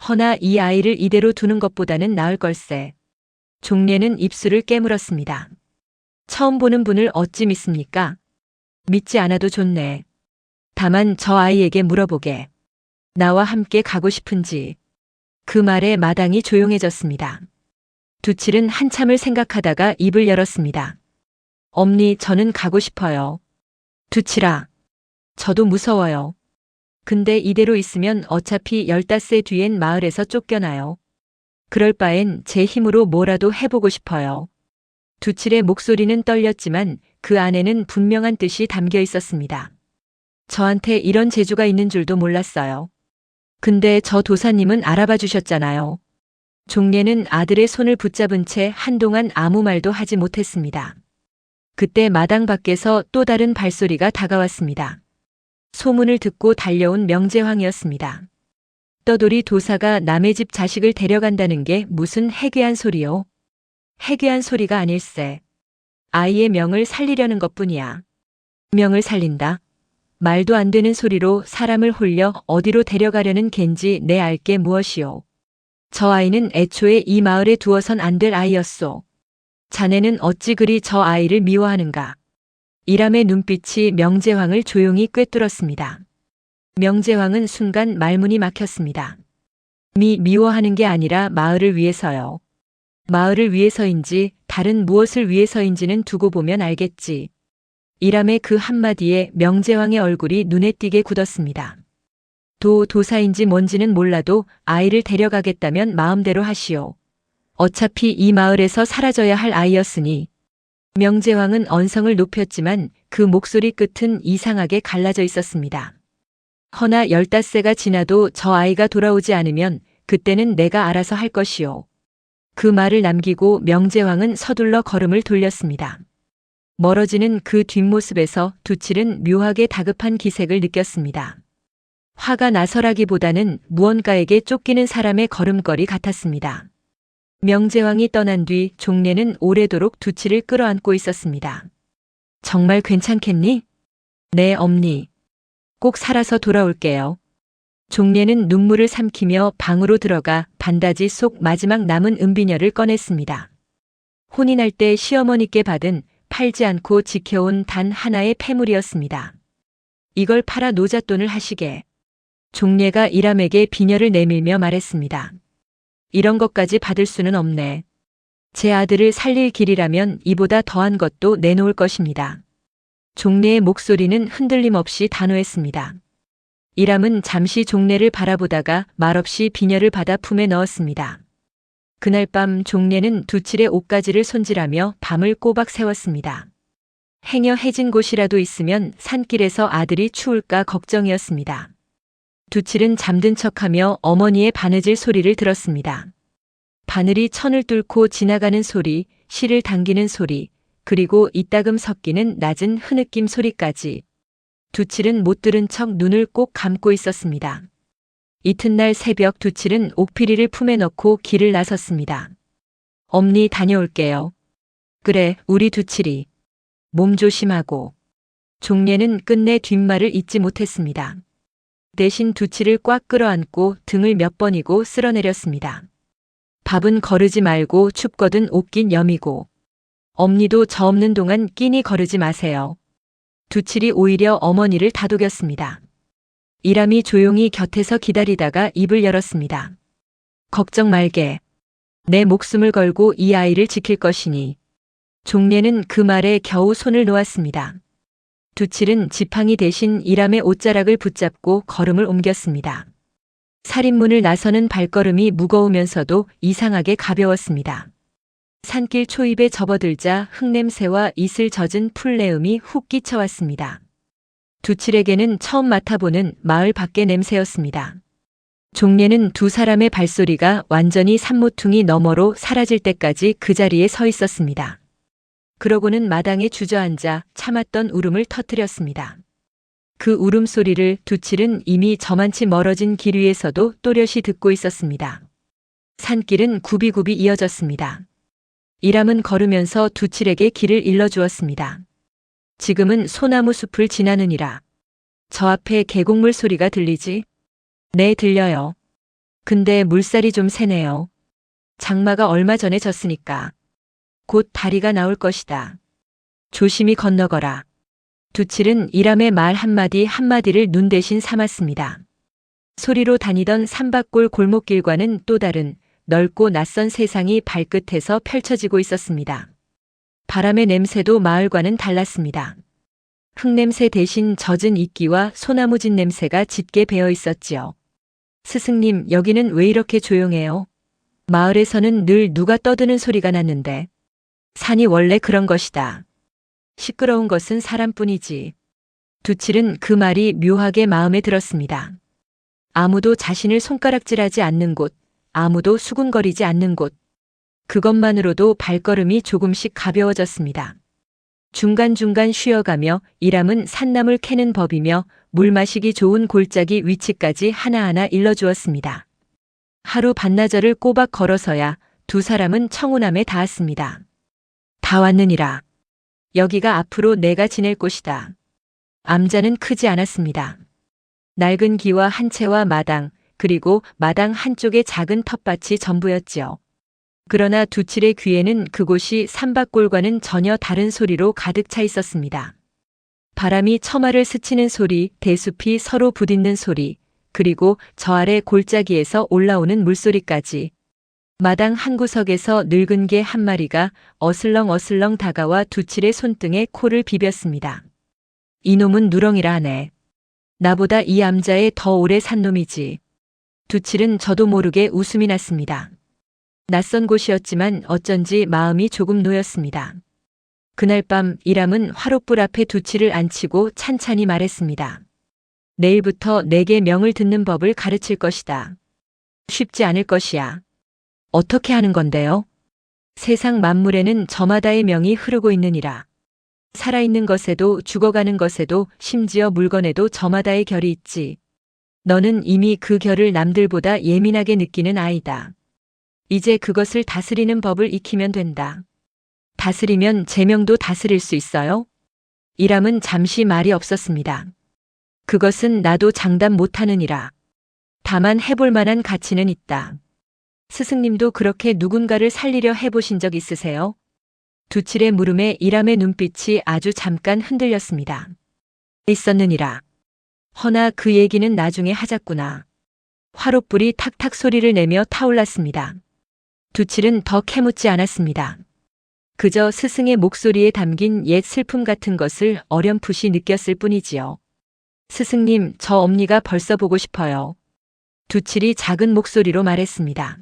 허나 이 아이를 이대로 두는 것보다는 나을 걸세. 종례는 입술을 깨물었습니다. 처음 보는 분을 어찌 믿습니까? 믿지 않아도 좋네. 다만 저 아이에게 물어보게. 나와 함께 가고 싶은지. 그 말에 마당이 조용해졌습니다. 두칠은 한참을 생각하다가 입을 열었습니다. 엄니, 저는 가고 싶어요. 두칠아. 저도 무서워요. 근데 이대로 있으면 어차피 15세 뒤엔 마을에서 쫓겨나요. 그럴 바엔 제 힘으로 뭐라도 해보고 싶어요. 두칠의 목소리는 떨렸지만 그 안에는 분명한 뜻이 담겨 있었습니다. 저한테 이런 재주가 있는 줄도 몰랐어요. 근데 저 도사님은 알아봐 주셨잖아요. 종례는 아들의 손을 붙잡은 채 한동안 아무 말도 하지 못했습니다. 그때 마당 밖에서 또 다른 발소리가 다가왔습니다. 소문을 듣고 달려온 명제황이었습니다. 떠돌이 도사가 남의 집 자식을 데려간다는 게 무슨 해괴한 소리요? 해괴한 소리가 아닐세. 아이의 명을 살리려는 것뿐이야. 명을 살린다? 말도 안 되는 소리로 사람을 홀려 어디로 데려가려는 겐지 내 알게 무엇이오. 저 아이는 애초에 이 마을에 두어선 안 될 아이였소. 자네는 어찌 그리 저 아이를 미워하는가. 이람의 눈빛이 명제황을 조용히 꿰뚫었습니다. 명제황은 순간 말문이 막혔습니다. 미워하는 게 아니라 마을을 위해서요. 마을을 위해서인지 다른 무엇을 위해서인지는 두고 보면 알겠지. 이람의 그 한마디에 명제황의 얼굴이 눈에 띄게 굳었습니다. 도사인지 뭔지는 몰라도 아이를 데려가겠다면 마음대로 하시오. 어차피 이 마을에서 사라져야 할 아이였으니. 명제왕은 언성을 높였지만 그 목소리 끝은 이상하게 갈라져 있었습니다. 허나 15세가 지나도 저 아이가 돌아오지 않으면 그때는 내가 알아서 할 것이요. 그 말을 남기고 명제왕은 서둘러 걸음을 돌렸습니다. 멀어지는 그 뒷모습에서 두칠은 묘하게 다급한 기색을 느꼈습니다. 화가 나서라기보다는 무언가에게 쫓기는 사람의 걸음걸이 같았습니다. 명제왕이 떠난 뒤 종례는 오래도록 두칠을 끌어안고 있었습니다. 정말 괜찮겠니? 네, 엄니. 꼭 살아서 돌아올게요. 종례는 눈물을 삼키며 방으로 들어가 반다지 속 마지막 남은 은비녀를 꺼냈습니다. 혼인할 때 시어머니께 받은 팔지 않고 지켜온 단 하나의 폐물이었습니다. 이걸 팔아 노잣돈을 하시게. 종례가 이람에게 비녀를 내밀며 말했습니다. 이런 것까지 받을 수는 없네. 제 아들을 살릴 길이라면 이보다 더한 것도 내놓을 것입니다. 종례의 목소리는 흔들림 없이 단호했습니다. 이람은 잠시 종례를 바라보다가 말없이 비녀를 받아 품에 넣었습니다. 그날 밤 종례는 두칠의 옷가지를 손질하며 밤을 꼬박 새웠습니다. 행여 해진 곳이라도 있으면 산길에서 아들이 추울까 걱정이었습니다. 두칠은 잠든 척하며 어머니의 바느질 소리를 들었습니다. 바늘이 천을 뚫고 지나가는 소리, 실을 당기는 소리, 그리고 이따금 섞이는 낮은 흐느낌 소리까지. 두칠은 못 들은 척 눈을 꼭 감고 있었습니다. 이튿날 새벽 두칠은 옥피리를 품에 넣고 길을 나섰습니다. 엄니 다녀올게요. 그래, 우리 두칠이. 몸 조심하고. 종례는 끝내 뒷말을 잊지 못했습니다. 대신 두칠을 꽉 끌어안고 등을 몇 번이고 쓸어내렸습니다. 밥은 거르지 말고 춥거든 옷긴 여미고. 엄니도 저 없는 동안 끼니 거르지 마세요. 두칠이 오히려 어머니를 다독였습니다. 이람이 조용히 곁에서 기다리다가 입을 열었습니다. 걱정 말게. 내 목숨을 걸고 이 아이를 지킬 것이니. 종례는 그 말에 겨우 손을 놓았습니다. 두칠은 지팡이 대신 이람의 옷자락을 붙잡고 걸음을 옮겼습니다. 살인문을 나서는 발걸음이 무거우면서도 이상하게 가벼웠습니다. 산길 초입에 접어들자 흙냄새와 이슬 젖은 풀내음이 훅 끼쳐왔습니다. 두칠에게는 처음 맡아보는 마을 밖의 냄새였습니다. 종례는 두 사람의 발소리가 완전히 산모퉁이 너머로 사라질 때까지 그 자리에 서 있었습니다. 그러고는 마당에 주저앉아 참았던 울음을 터뜨렸습니다. 그 울음소리를 두칠은 이미 저만치 멀어진 길 위에서도 또렷이 듣고 있었습니다. 산길은 굽이굽이 이어졌습니다. 이람은 걸으면서 두칠에게 길을 일러주었습니다. 지금은 소나무 숲을 지나느니라. 저 앞에 계곡물 소리가 들리지? 네, 들려요. 근데 물살이 좀 세네요. 장마가 얼마 전에 졌으니까. 곧 다리가 나올 것이다. 조심히 건너거라. 두칠은 이람의 말 한마디 한마디를 눈 대신 삼았습니다. 소리로 다니던 산밖골 골목길과는 또 다른 넓고 낯선 세상이 발끝에서 펼쳐지고 있었습니다. 바람의 냄새도 마을과는 달랐습니다. 흙냄새 대신 젖은 이끼와 소나무진 냄새가 짙게 배어 있었지요. 스승님, 여기는 왜 이렇게 조용해요? 마을에서는 늘 누가 떠드는 소리가 났는데. 산이 원래 그런 것이다. 시끄러운 것은 사람뿐이지. 두칠은 그 말이 묘하게 마음에 들었습니다. 아무도 자신을 손가락질하지 않는 곳, 아무도 수군거리지 않는 곳. 그것만으로도 발걸음이 조금씩 가벼워졌습니다. 중간중간 쉬어가며 이람은 산나물 캐는 법이며 물 마시기 좋은 골짜기 위치까지 하나하나 일러주었습니다. 하루 반나절을 꼬박 걸어서야 두 사람은 청운함에 닿았습니다. 다 왔느니라. 여기가 앞으로 내가 지낼 곳이다. 암자는 크지 않았습니다. 낡은 기와 한 채와 마당, 그리고 마당 한쪽의 작은 텃밭이 전부였지요. 그러나 두칠의 귀에는 그곳이 산밭골과는 전혀 다른 소리로 가득 차 있었습니다. 바람이 처마를 스치는 소리, 대숲이 서로 부딪는 소리, 그리고 저 아래 골짜기에서 올라오는 물소리까지. 마당 한 구석에서 늙은 개 한 마리가 어슬렁어슬렁 다가와 두칠의 손등에 코를 비볐습니다. 이놈은 누렁이라 하네. 나보다 이 암자에 더 오래 산 놈이지. 두칠은 저도 모르게 웃음이 났습니다. 낯선 곳이었지만 어쩐지 마음이 조금 놓였습니다. 그날 밤 이람은 화롯불 앞에 두치를 앉히고 찬찬히 말했습니다. 내일부터 내게 명을 듣는 법을 가르칠 것이다. 쉽지 않을 것이야. 어떻게 하는 건데요? 세상 만물에는 저마다의 명이 흐르고 있느니라. 살아있는 것에도 죽어가는 것에도 심지어 물건에도 저마다의 결이 있지. 너는 이미 그 결을 남들보다 예민하게 느끼는 아이다. 이제 그것을 다스리는 법을 익히면 된다. 다스리면 제명도 다스릴 수 있어요? 이람은 잠시 말이 없었습니다. 그것은 나도 장담 못하느니라. 다만 해볼 만한 가치는 있다. 스승님도 그렇게 누군가를 살리려 해보신 적 있으세요? 두칠의 물음에 이람의 눈빛이 아주 잠깐 흔들렸습니다. 있었느니라. 허나 그 얘기는 나중에 하자꾸나. 화롯불이 탁탁 소리를 내며 타올랐습니다. 두칠은 더 캐묻지 않았습니다. 그저 스승의 목소리에 담긴 옛 슬픔 같은 것을 어렴풋이 느꼈을 뿐이지요. 스승님, 저 엄니가 벌써 보고 싶어요. 두칠이 작은 목소리로 말했습니다.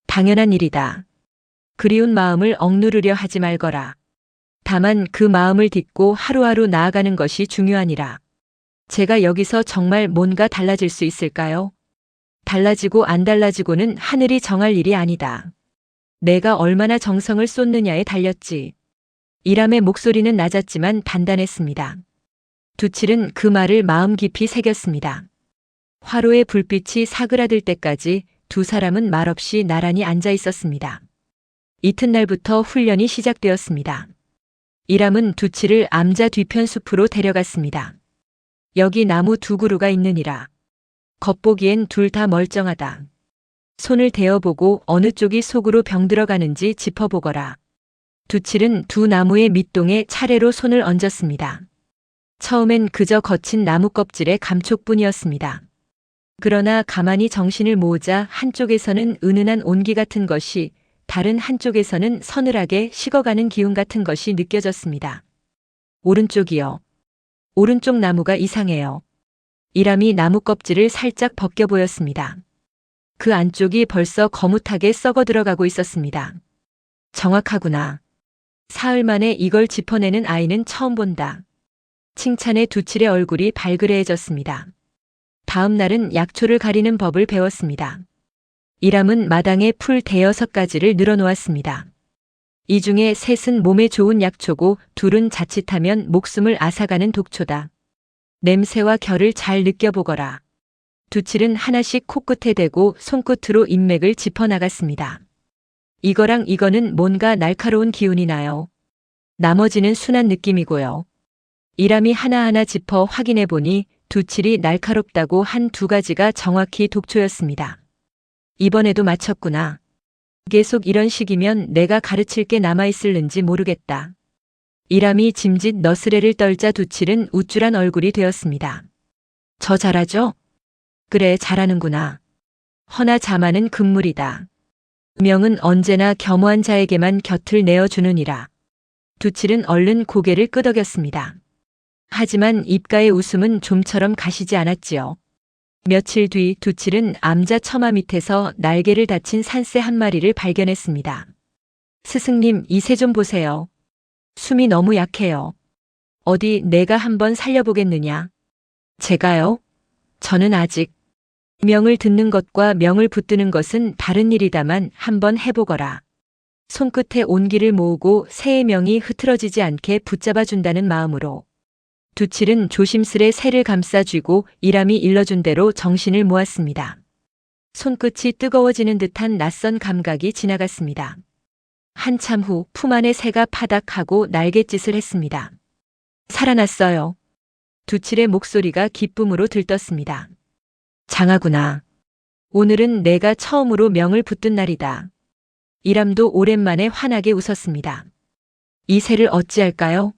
당연한 일이다. 그리운 마음을 억누르려 하지 말거라. 다만 그 마음을 딛고 하루하루 나아가는 것이 중요하니라. 제가 여기서 정말 뭔가 달라질 수 있을까요? 달라지고 안 달라지고는 하늘이 정할 일이 아니다. 내가 얼마나 정성을 쏟느냐에 달렸지. 이람의 목소리는 낮았지만 단단했습니다. 두칠은 그 말을 마음 깊이 새겼습니다. 화로의 불빛이 사그라들 때까지 두 사람은 말없이 나란히 앉아 있었습니다. 이튿날부터 훈련이 시작되었습니다. 이람은 두칠을 암자 뒤편 숲으로 데려갔습니다. 여기 나무 두 그루가 있느니라. 겉보기엔 둘 다 멀쩡하다. 손을 대어보고 어느 쪽이 속으로 병들어가는지 짚어보거라. 두칠은 두 나무의 밑동에 차례로 손을 얹었습니다. 처음엔 그저 거친 나무 껍질의 감촉뿐이었습니다. 그러나 가만히 정신을 모으자 한쪽에서는 은은한 온기 같은 것이, 다른 한쪽에서는 서늘하게 식어가는 기운 같은 것이 느껴졌습니다. 오른쪽이요. 오른쪽 나무가 이상해요. 이람이 나무 껍질을 살짝 벗겨 보였습니다. 그 안쪽이 벌써 거뭇하게 썩어 들어가고 있었습니다. 정확하구나. 사흘 만에 이걸 짚어내는 아이는 처음 본다. 칭찬에 두칠의 얼굴이 발그레해졌습니다. 다음 날은 약초를 가리는 법을 배웠습니다. 이람은 마당에 풀 대여섯 가지를 늘어놓았습니다. 이 중에 셋은 몸에 좋은 약초고 둘은 자칫하면 목숨을 앗아가는 독초다. 냄새와 결을 잘 느껴보거라. 두칠은 하나씩 코끝에 대고 손끝으로 인맥을 짚어나갔습니다. 이거랑 이거는 뭔가 날카로운 기운이 나요. 나머지는 순한 느낌이고요. 이람이 하나하나 짚어 확인해 보니 두칠이 날카롭다고 한 두 가지가 정확히 독초였습니다. 이번에도 맞췄구나. 계속 이런 식이면 내가 가르칠 게 남아있을는지 모르겠다. 이람이 짐짓 너스레를 떨자 두칠은 우쭐한 얼굴이 되었습니다. 저 잘하죠? 그래, 잘하는구나. 허나 자만은 금물이다. 명은 언제나 겸허한 자에게만 곁을 내어주느니라. 두칠은 얼른 고개를 끄덕였습니다. 하지만 입가의 웃음은 좀처럼 가시지 않았지요. 며칠 뒤 두칠은 암자 처마 밑에서 날개를 다친 산새 한 마리를 발견했습니다. 스승님, 이 새 좀 보세요. 숨이 너무 약해요. 어디 내가 한번 살려보겠느냐? 제가요? 저는 아직. 명을 듣는 것과 명을 붙드는 것은 다른 일이다만 한번 해보거라. 손끝에 온기를 모으고 새의 명이 흐트러지지 않게 붙잡아준다는 마음으로. 두칠은 조심스레 새를 감싸쥐고 이람이 일러준 대로 정신을 모았습니다. 손끝이 뜨거워지는 듯한 낯선 감각이 지나갔습니다. 한참 후 품 안에 새가 파닥하고 날갯짓을 했습니다. 살아났어요. 두칠의 목소리가 기쁨으로 들떴습니다. 장하구나. 오늘은 내가 처음으로 명을 붙든 날이다. 이람도 오랜만에 환하게 웃었습니다. 이 새를 어찌할까요?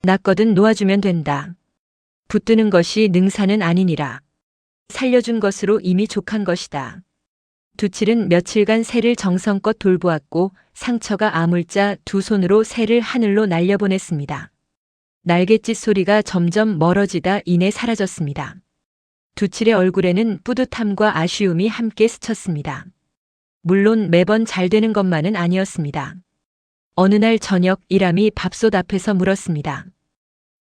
낫거든 놓아주면 된다. 붙드는 것이 능사는 아니니라. 살려준 것으로 이미 족한 것이다. 두칠은 며칠간 새를 정성껏 돌보았고 상처가 아물자 두 손으로 새를 하늘로 날려보냈습니다. 날갯짓 소리가 점점 멀어지다 이내 사라졌습니다. 두칠의 얼굴에는 뿌듯함과 아쉬움이 함께 스쳤습니다. 물론 매번 잘 되는 것만은 아니었습니다. 어느 날 저녁 이람이 밥솥 앞에서 물었습니다.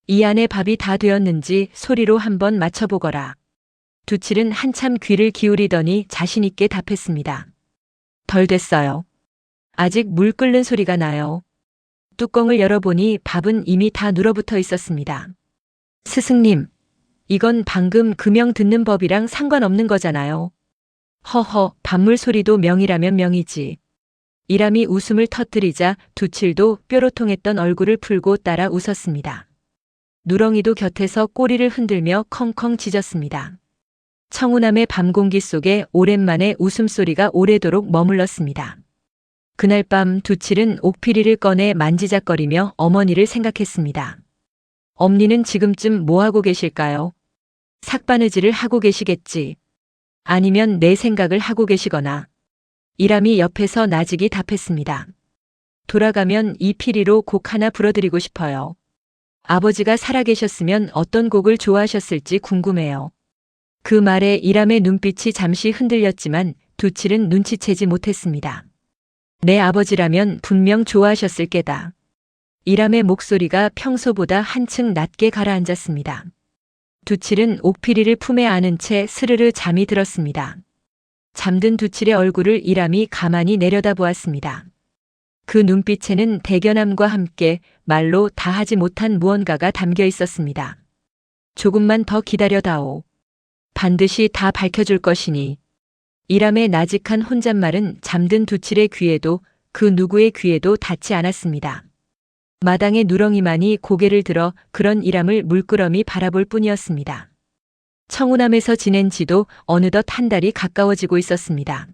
이 안에 밥이 다 되었는지 소리로 한번 맞춰보거라. 두칠은 한참 귀를 기울이더니 자신 있게 답했습니다. 덜 됐어요. 아직 물 끓는 소리가 나요. 뚜껑을 열어보니 밥은 이미 다 눌어붙어 있었습니다. 스승님, 이건 방금 금영 듣는 법이랑 상관없는 거잖아요. 허허, 밥물 소리도 명이라면 명이지. 이람이 웃음을 터뜨리자 두칠도 뾰로통했던 얼굴을 풀고 따라 웃었습니다. 누렁이도 곁에서 꼬리를 흔들며 컹컹 짖었습니다. 청운함의 밤 공기 속에 오랜만에 웃음소리가 오래도록 머물렀습니다. 그날 밤 두칠은 옥피리를 꺼내 만지작거리며 어머니를 생각했습니다. 엄니는 지금쯤 뭐하고 계실까요? 삭바느질을 하고 계시겠지. 아니면 내 생각을 하고 계시거나. 이람이 옆에서 나직이 답했습니다. 돌아가면 이 피리로 곡 하나 불어드리고 싶어요. 아버지가 살아계셨으면 어떤 곡을 좋아하셨을지 궁금해요. 그 말에 이람의 눈빛이 잠시 흔들렸지만 두칠은 눈치채지 못했습니다. 내 아버지라면 분명 좋아하셨을 게다. 이람의 목소리가 평소보다 한층 낮게 가라앉았습니다. 두칠은 옥피리를 품에 안은 채 스르르 잠이 들었습니다. 잠든 두칠의 얼굴을 이람이 가만히 내려다보았습니다. 그 눈빛에는 대견함과 함께 말로 다하지 못한 무언가가 담겨 있었습니다. 조금만 더 기다려다오. 반드시 다 밝혀줄 것이니. 이람의 나직한 혼잣말은 잠든 두칠의 귀에도 그 누구의 귀에도 닿지 않았습니다. 마당의 누렁이만이 고개를 들어 그런 이람을 물끄러미 바라볼 뿐이었습니다. 청운함에서 지낸 지도 어느덧 한 달이 가까워지고 있었습니다.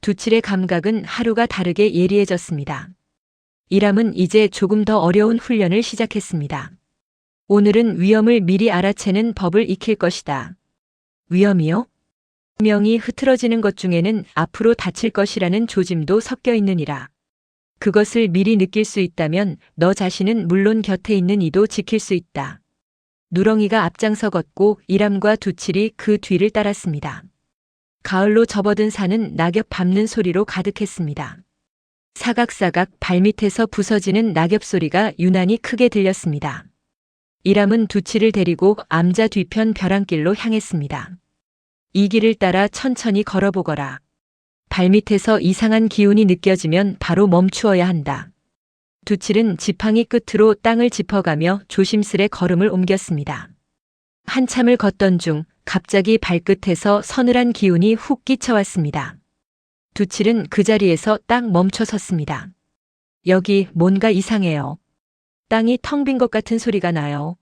두칠의 감각은 하루가 다르게 예리해졌습니다. 이람은 이제 조금 더 어려운 훈련을 시작했습니다. 오늘은 위험을 미리 알아채는 법을 익힐 것이다. 위험이요? 명이 흐트러지는 것 중에는 앞으로 다칠 것이라는 조짐도 섞여 있느니라. 그것을 미리 느낄 수 있다면 너 자신은 물론 곁에 있는 이도 지킬 수 있다. 누렁이가 앞장서 걷고 이람과 두칠이 그 뒤를 따랐습니다. 가을로 접어든 산은 낙엽 밟는 소리로 가득했습니다. 사각사각 발밑에서 부서지는 낙엽 소리가 유난히 크게 들렸습니다. 이람은 두칠을 데리고 암자 뒤편 벼랑길로 향했습니다. 이 길을 따라 천천히 걸어보거라. 발밑에서 이상한 기운이 느껴지면 바로 멈추어야 한다. 두칠은 지팡이 끝으로 땅을 짚어가며 조심스레 걸음을 옮겼습니다. 한참을 걷던 중 갑자기 발끝에서 서늘한 기운이 훅 끼쳐왔습니다. 두칠은 그 자리에서 딱 멈춰 섰습니다. 여기 뭔가 이상해요. 땅이 텅 빈 것 같은 소리가 나요.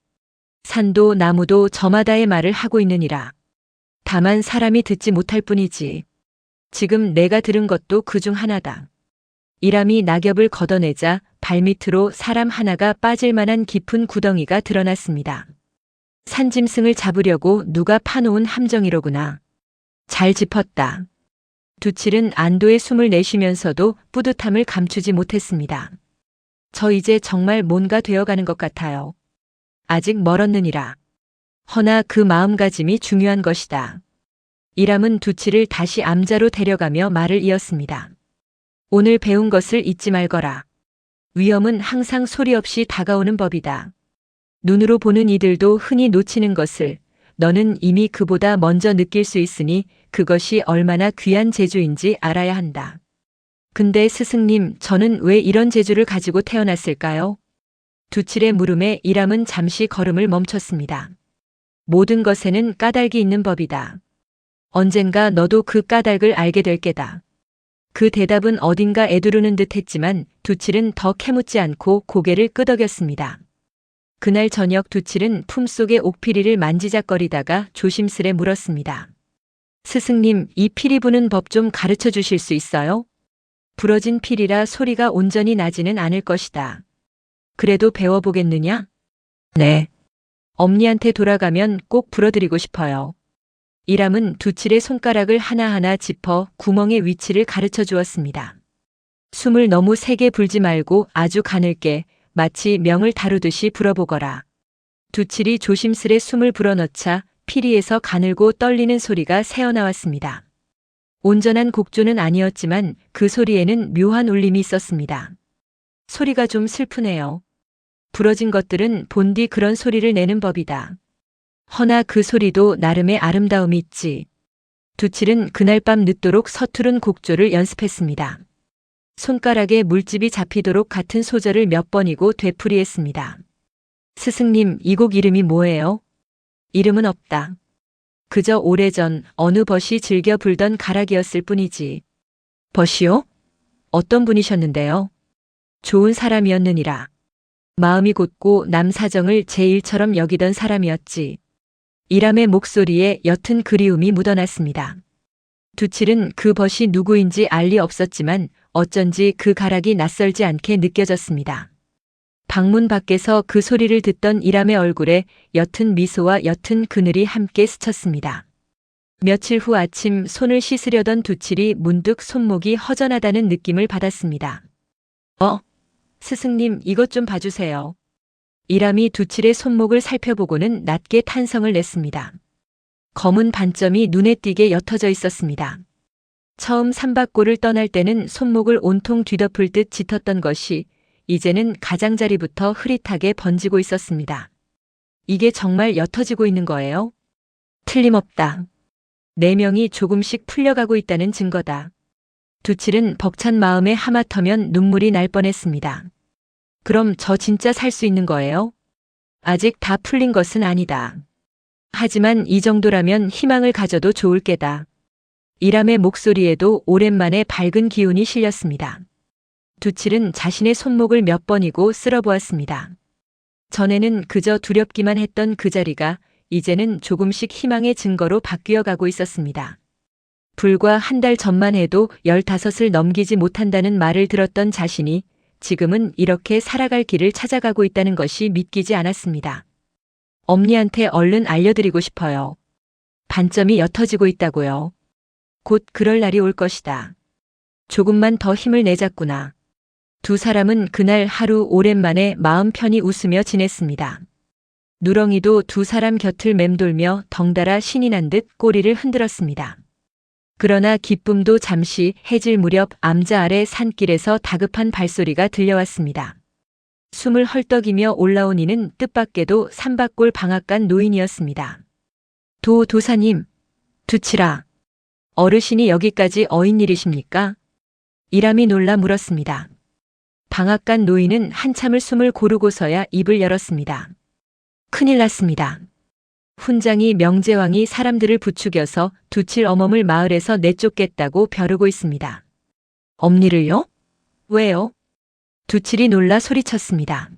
산도 나무도 저마다의 말을 하고 있느니라. 다만 사람이 듣지 못할 뿐이지. 지금 내가 들은 것도 그중 하나다. 이람이 낙엽을 걷어내자 발밑으로 사람 하나가 빠질 만한 깊은 구덩이가 드러났습니다. 산짐승을 잡으려고 누가 파놓은 함정이로구나. 잘 짚었다. 두칠은 안도의 숨을 내쉬면서도 뿌듯함을 감추지 못했습니다. 저 이제 정말 뭔가 되어가는 것 같아요. 아직 멀었느니라. 허나 그 마음가짐이 중요한 것이다. 이람은 두칠을 다시 암자로 데려가며 말을 이었습니다. 오늘 배운 것을 잊지 말거라. 위험은 항상 소리 없이 다가오는 법이다. 눈으로 보는 이들도 흔히 놓치는 것을 너는 이미 그보다 먼저 느낄 수 있으니 그것이 얼마나 귀한 재주인지 알아야 한다. 근데 스승님, 저는 왜 이런 재주를 가지고 태어났을까요? 두칠의 물음에 이람은 잠시 걸음을 멈췄습니다. 모든 것에는 까닭이 있는 법이다. 언젠가 너도 그 까닭을 알게 될 게다. 그 대답은 어딘가 애두르는 듯 했지만 두칠은 더 캐묻지 않고 고개를 끄덕였습니다. 그날 저녁 두칠은 품속의 옥피리를 만지작거리다가 조심스레 물었습니다. 스승님, 이 피리 부는 법 좀 가르쳐 주실 수 있어요? 부러진 피리라 소리가 온전히 나지는 않을 것이다. 그래도 배워보겠느냐? 네. 엄니한테 돌아가면 꼭 불어드리고 싶어요. 이람은 두칠의 손가락을 하나하나 짚어 구멍의 위치를 가르쳐 주었습니다. 숨을 너무 세게 불지 말고 아주 가늘게 마치 명을 다루듯이 불어보거라. 두칠이 조심스레 숨을 불어넣자 피리에서 가늘고 떨리는 소리가 새어나왔습니다. 온전한 곡조는 아니었지만 그 소리에는 묘한 울림이 있었습니다. 소리가 좀 슬프네요. 부러진 것들은 본디 그런 소리를 내는 법이다. 허나 그 소리도 나름의 아름다움이 있지. 두칠은 그날 밤 늦도록 서투른 곡조를 연습했습니다. 손가락에 물집이 잡히도록 같은 소절을 몇 번이고 되풀이했습니다. 스승님, 이 곡 이름이 뭐예요? 이름은 없다. 그저 오래전 어느 벗이 즐겨 불던 가락이었을 뿐이지. 벗이요? 어떤 분이셨는데요? 좋은 사람이었느니라. 마음이 곧고 남 사정을 제 일처럼 여기던 사람이었지. 이람의 목소리에 옅은 그리움이 묻어났습니다. 두칠은 그 벗이 누구인지 알 리 없었지만 어쩐지 그 가락이 낯설지 않게 느껴졌습니다. 방문 밖에서 그 소리를 듣던 이람의 얼굴에 옅은 미소와 옅은 그늘이 함께 스쳤습니다. 며칠 후 아침 손을 씻으려던 두칠이 문득 손목이 허전하다는 느낌을 받았습니다. 스승님, 이것 좀 봐주세요. 이람이 두칠의 손목을 살펴보고는 낮게 탄성을 냈습니다. 검은 반점이 눈에 띄게 옅어져 있었습니다. 처음 삼박골을 떠날 때는 손목을 온통 뒤덮을 듯 짙었던 것이 이제는 가장자리부터 흐릿하게 번지고 있었습니다. 이게 정말 옅어지고 있는 거예요? 틀림없다. 내명이 조금씩 풀려가고 있다는 증거다. 두칠은 벅찬 마음에 하마터면 눈물이 날 뻔했습니다. 그럼 저 진짜 살 수 있는 거예요? 아직 다 풀린 것은 아니다. 하지만 이 정도라면 희망을 가져도 좋을 게다. 이람의 목소리에도 오랜만에 밝은 기운이 실렸습니다. 두칠은 자신의 손목을 몇 번이고 쓸어보았습니다. 전에는 그저 두렵기만 했던 그 자리가 이제는 조금씩 희망의 증거로 바뀌어 가고 있었습니다. 불과 한 달 전만 해도 15을 넘기지 못한다는 말을 들었던 자신이 지금은 이렇게 살아갈 길을 찾아가고 있다는 것이 믿기지 않았습니다. 엄니한테 얼른 알려드리고 싶어요. 반점이 옅어지고 있다고요. 곧 그럴 날이 올 것이다. 조금만 더 힘을 내자꾸나. 두 사람은 그날 하루 오랜만에 마음 편히 웃으며 지냈습니다. 누렁이도 두 사람 곁을 맴돌며 덩달아 신이 난 듯 꼬리를 흔들었습니다. 그러나 기쁨도 잠시 해질 무렵 암자 아래 산길에서 다급한 발소리가 들려왔습니다. 숨을 헐떡이며 올라온 이는 뜻밖에도 삼박골 방앗간 노인이었습니다. 도사님, 두칠아. 어르신이 여기까지 어인 일이십니까? 이람이 놀라 물었습니다. 방앗간 노인은 한참을 숨을 고르고서야 입을 열었습니다. 큰일 났습니다. 훈장이 명제왕이 사람들을 부추겨서 두칠 어멈을 마을에서 내쫓겠다고 벼르고 있습니다. 엄니를요? 왜요? 두칠이 놀라 소리쳤습니다.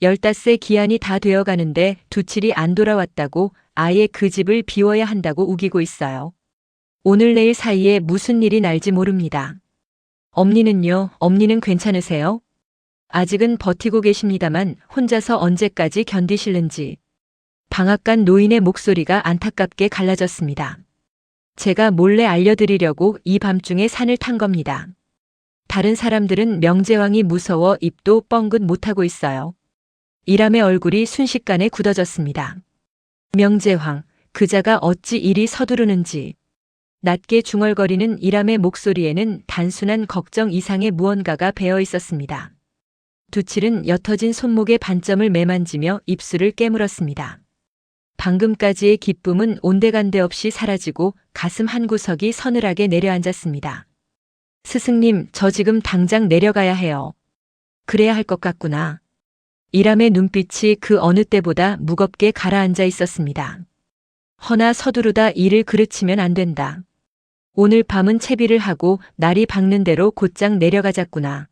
15세 기한이 다 되어가는데 두칠이 안 돌아왔다고 아예 그 집을 비워야 한다고 우기고 있어요. 오늘 내일 사이에 무슨 일이 날지 모릅니다. 엄니는요? 엄니는 괜찮으세요? 아직은 버티고 계십니다만 혼자서 언제까지 견디실는지. 방앗간 노인의 목소리가 안타깝게 갈라졌습니다. 제가 몰래 알려드리려고 이 밤중에 산을 탄 겁니다. 다른 사람들은 명제왕이 무서워 입도 뻥긋 못하고 있어요. 이람의 얼굴이 순식간에 굳어졌습니다. 명제왕, 그자가 어찌 이리 서두르는지. 낮게 중얼거리는 이람의 목소리에는 단순한 걱정 이상의 무언가가 배어 있었습니다. 두칠은 옅어진 손목의 반점을 매만지며 입술을 깨물었습니다. 방금까지의 기쁨은 온데간데 없이 사라지고 가슴 한구석이 서늘하게 내려앉았습니다. 스승님, 저 지금 당장 내려가야 해요. 그래야 할 것 같구나. 이람의 눈빛이 그 어느 때보다 무겁게 가라앉아 있었습니다. 허나 서두르다 일을 그르치면 안 된다. 오늘 밤은 채비를 하고 날이 밝는 대로 곧장 내려가자꾸나.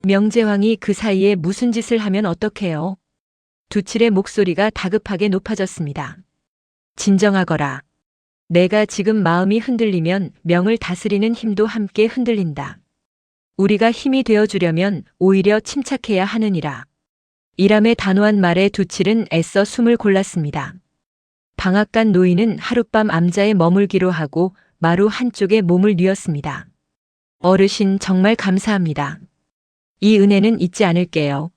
명제왕이 그 사이에 무슨 짓을 하면 어떡해요? 두칠의 목소리가 다급하게 높아졌습니다. 진정하거라. 내가 지금 마음이 흔들리면 명을 다스리는 힘도 함께 흔들린다. 우리가 힘이 되어주려면 오히려 침착해야 하느니라. 이람의 단호한 말에 두칠은 애써 숨을 골랐습니다. 방앗간 노인은 하룻밤 암자에 머물기로 하고 마루 한쪽에 몸을 뉘었습니다. 어르신 정말 감사합니다. 이 은혜는 잊지 않을게요.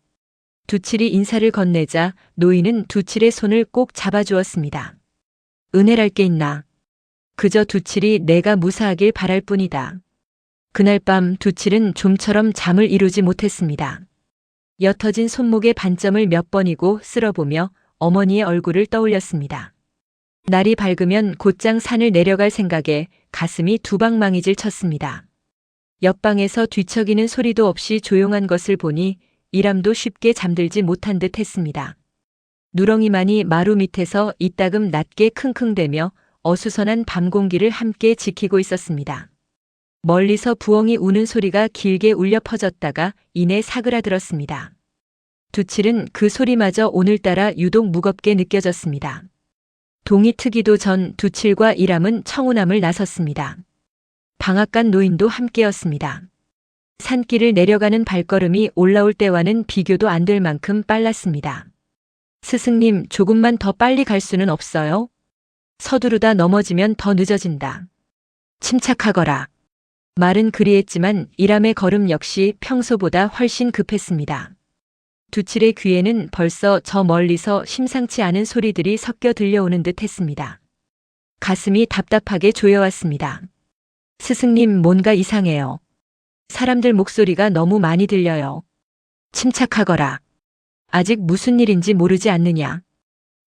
두칠이 인사를 건네자 노인은 두칠의 손을 꼭 잡아주었습니다. 은혜랄 게 있나. 그저 두칠이 내가 무사하길 바랄 뿐이다. 그날 밤 두칠은 좀처럼 잠을 이루지 못했습니다. 옅어진 손목의 반점을 몇 번이고 쓸어보며 어머니의 얼굴을 떠올렸습니다. 날이 밝으면 곧장 산을 내려갈 생각에 가슴이 두방망이질 쳤습니다. 옆방에서 뒤척이는 소리도 없이 조용한 것을 보니 이람도 쉽게 잠들지 못한 듯 했습니다. 누렁이만이 마루 밑에서 이따금 낮게 킁킁대며 어수선한 밤 공기를 함께 지키고 있었습니다. 멀리서 부엉이 우는 소리가 길게 울려 퍼졌다가 이내 사그라들었습니다. 두칠은 그 소리마저 오늘따라 유독 무겁게 느껴졌습니다. 동이 트기도 전 두칠과 이람은 청운함을 나섰습니다. 방앗간 노인도 함께였습니다. 산길을 내려가는 발걸음이 올라올 때와는 비교도 안 될 만큼 빨랐습니다. 스승님, 조금만 더 빨리 갈 수는 없어요? 서두르다 넘어지면 더 늦어진다. 침착하거라. 말은 그리했지만 이람의 걸음 역시 평소보다 훨씬 급했습니다. 두칠의 귀에는 벌써 저 멀리서 심상치 않은 소리들이 섞여 들려오는 듯 했습니다. 가슴이 답답하게 조여왔습니다. 스승님, 뭔가 이상해요. 사람들 목소리가 너무 많이 들려요. 침착하거라. 아직 무슨 일인지 모르지 않느냐.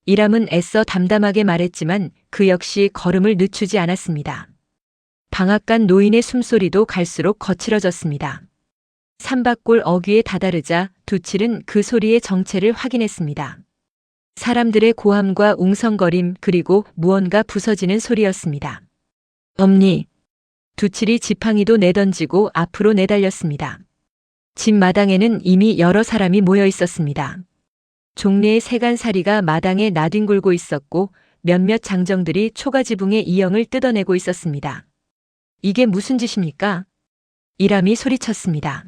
이람은 애써 담담하게 말했지만 그 역시 걸음을 늦추지 않았습니다. 방앗간 노인의 숨소리도 갈수록 거칠어졌습니다. 삼박골 어귀에 다다르자 두칠은 그 소리의 정체를 확인했습니다. 사람들의 고함과 웅성거림 그리고 무언가 부서지는 소리였습니다. 엄니. 두칠이 지팡이도 내던지고 앞으로 내달렸습니다. 집 마당에는 이미 여러 사람이 모여 있었습니다. 종래의 세간살이가 마당에 나뒹굴고 있었고 몇몇 장정들이 초가지붕의 이영을 뜯어내고 있었습니다. 이게 무슨 짓입니까? 이람이 소리쳤습니다.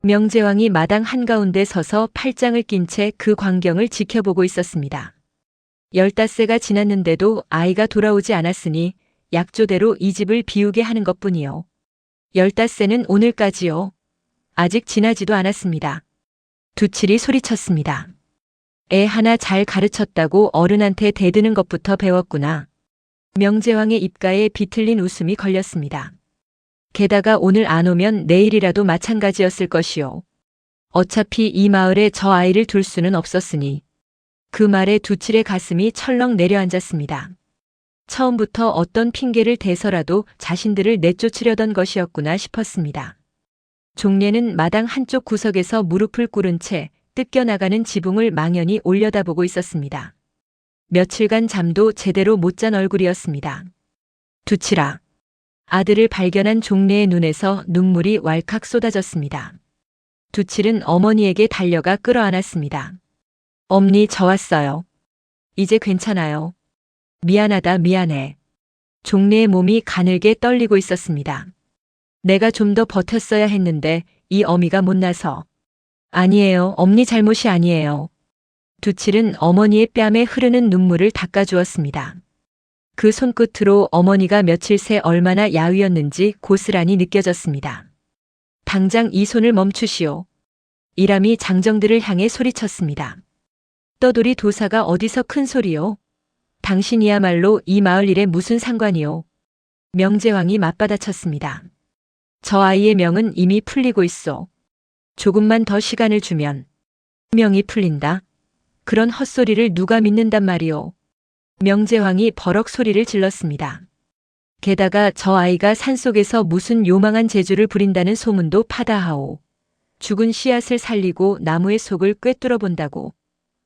명제왕이 마당 한가운데 서서 팔짱을 낀 채 그 광경을 지켜보고 있었습니다. 15세가 지났는데도 아이가 돌아오지 않았으니 약조대로 이 집을 비우게 하는 것뿐이요. 15세는 오늘까지요. 아직 지나지도 않았습니다. 두칠이 소리쳤습니다. 애 하나 잘 가르쳤다고 어른한테 대드는 것부터 배웠구나. 명제왕의 입가에 비틀린 웃음이 걸렸습니다. 게다가 오늘 안 오면 내일이라도 마찬가지였을 것이요. 어차피 이 마을에 저 아이를 둘 수는 없었으니. 그 말에 두칠의 가슴이 철렁 내려앉았습니다. 처음부터 어떤 핑계를 대서라도 자신들을 내쫓으려던 것이었구나 싶었습니다. 종례는 마당 한쪽 구석에서 무릎을 꿇은 채 뜯겨나가는 지붕을 망연히 올려다보고 있었습니다. 며칠간 잠도 제대로 못 잔 얼굴이었습니다. 두칠아. 아들을 발견한 종례의 눈에서 눈물이 왈칵 쏟아졌습니다. 두칠은 어머니에게 달려가 끌어안았습니다. 엄니, 저 왔어요. 이제 괜찮아요. 미안하다, 미안해. 종례의 몸이 가늘게 떨리고 있었습니다. 내가 좀 더 버텼어야 했는데 이 어미가 못나서. 아니에요, 엄니 잘못이 아니에요. 두칠은 어머니의 뺨에 흐르는 눈물을 닦아주었습니다. 그 손끝으로 어머니가 며칠 새 얼마나 야위었는지 고스란히 느껴졌습니다. 당장 이 손을 멈추시오. 이람이 장정들을 향해 소리쳤습니다. 떠돌이 도사가 어디서 큰 소리요? 당신이야말로 이 마을 일에 무슨 상관이요? 명제왕이 맞받아쳤습니다. 저 아이의 명은 이미 풀리고 있어. 조금만 더 시간을 주면 명이 풀린다. 그런 헛소리를 누가 믿는단 말이오. 명제왕이 버럭 소리를 질렀습니다. 게다가 저 아이가 산속에서 무슨 요망한 재주를 부린다는 소문도 파다하오. 죽은 씨앗을 살리고 나무의 속을 꿰뚫어 본다고.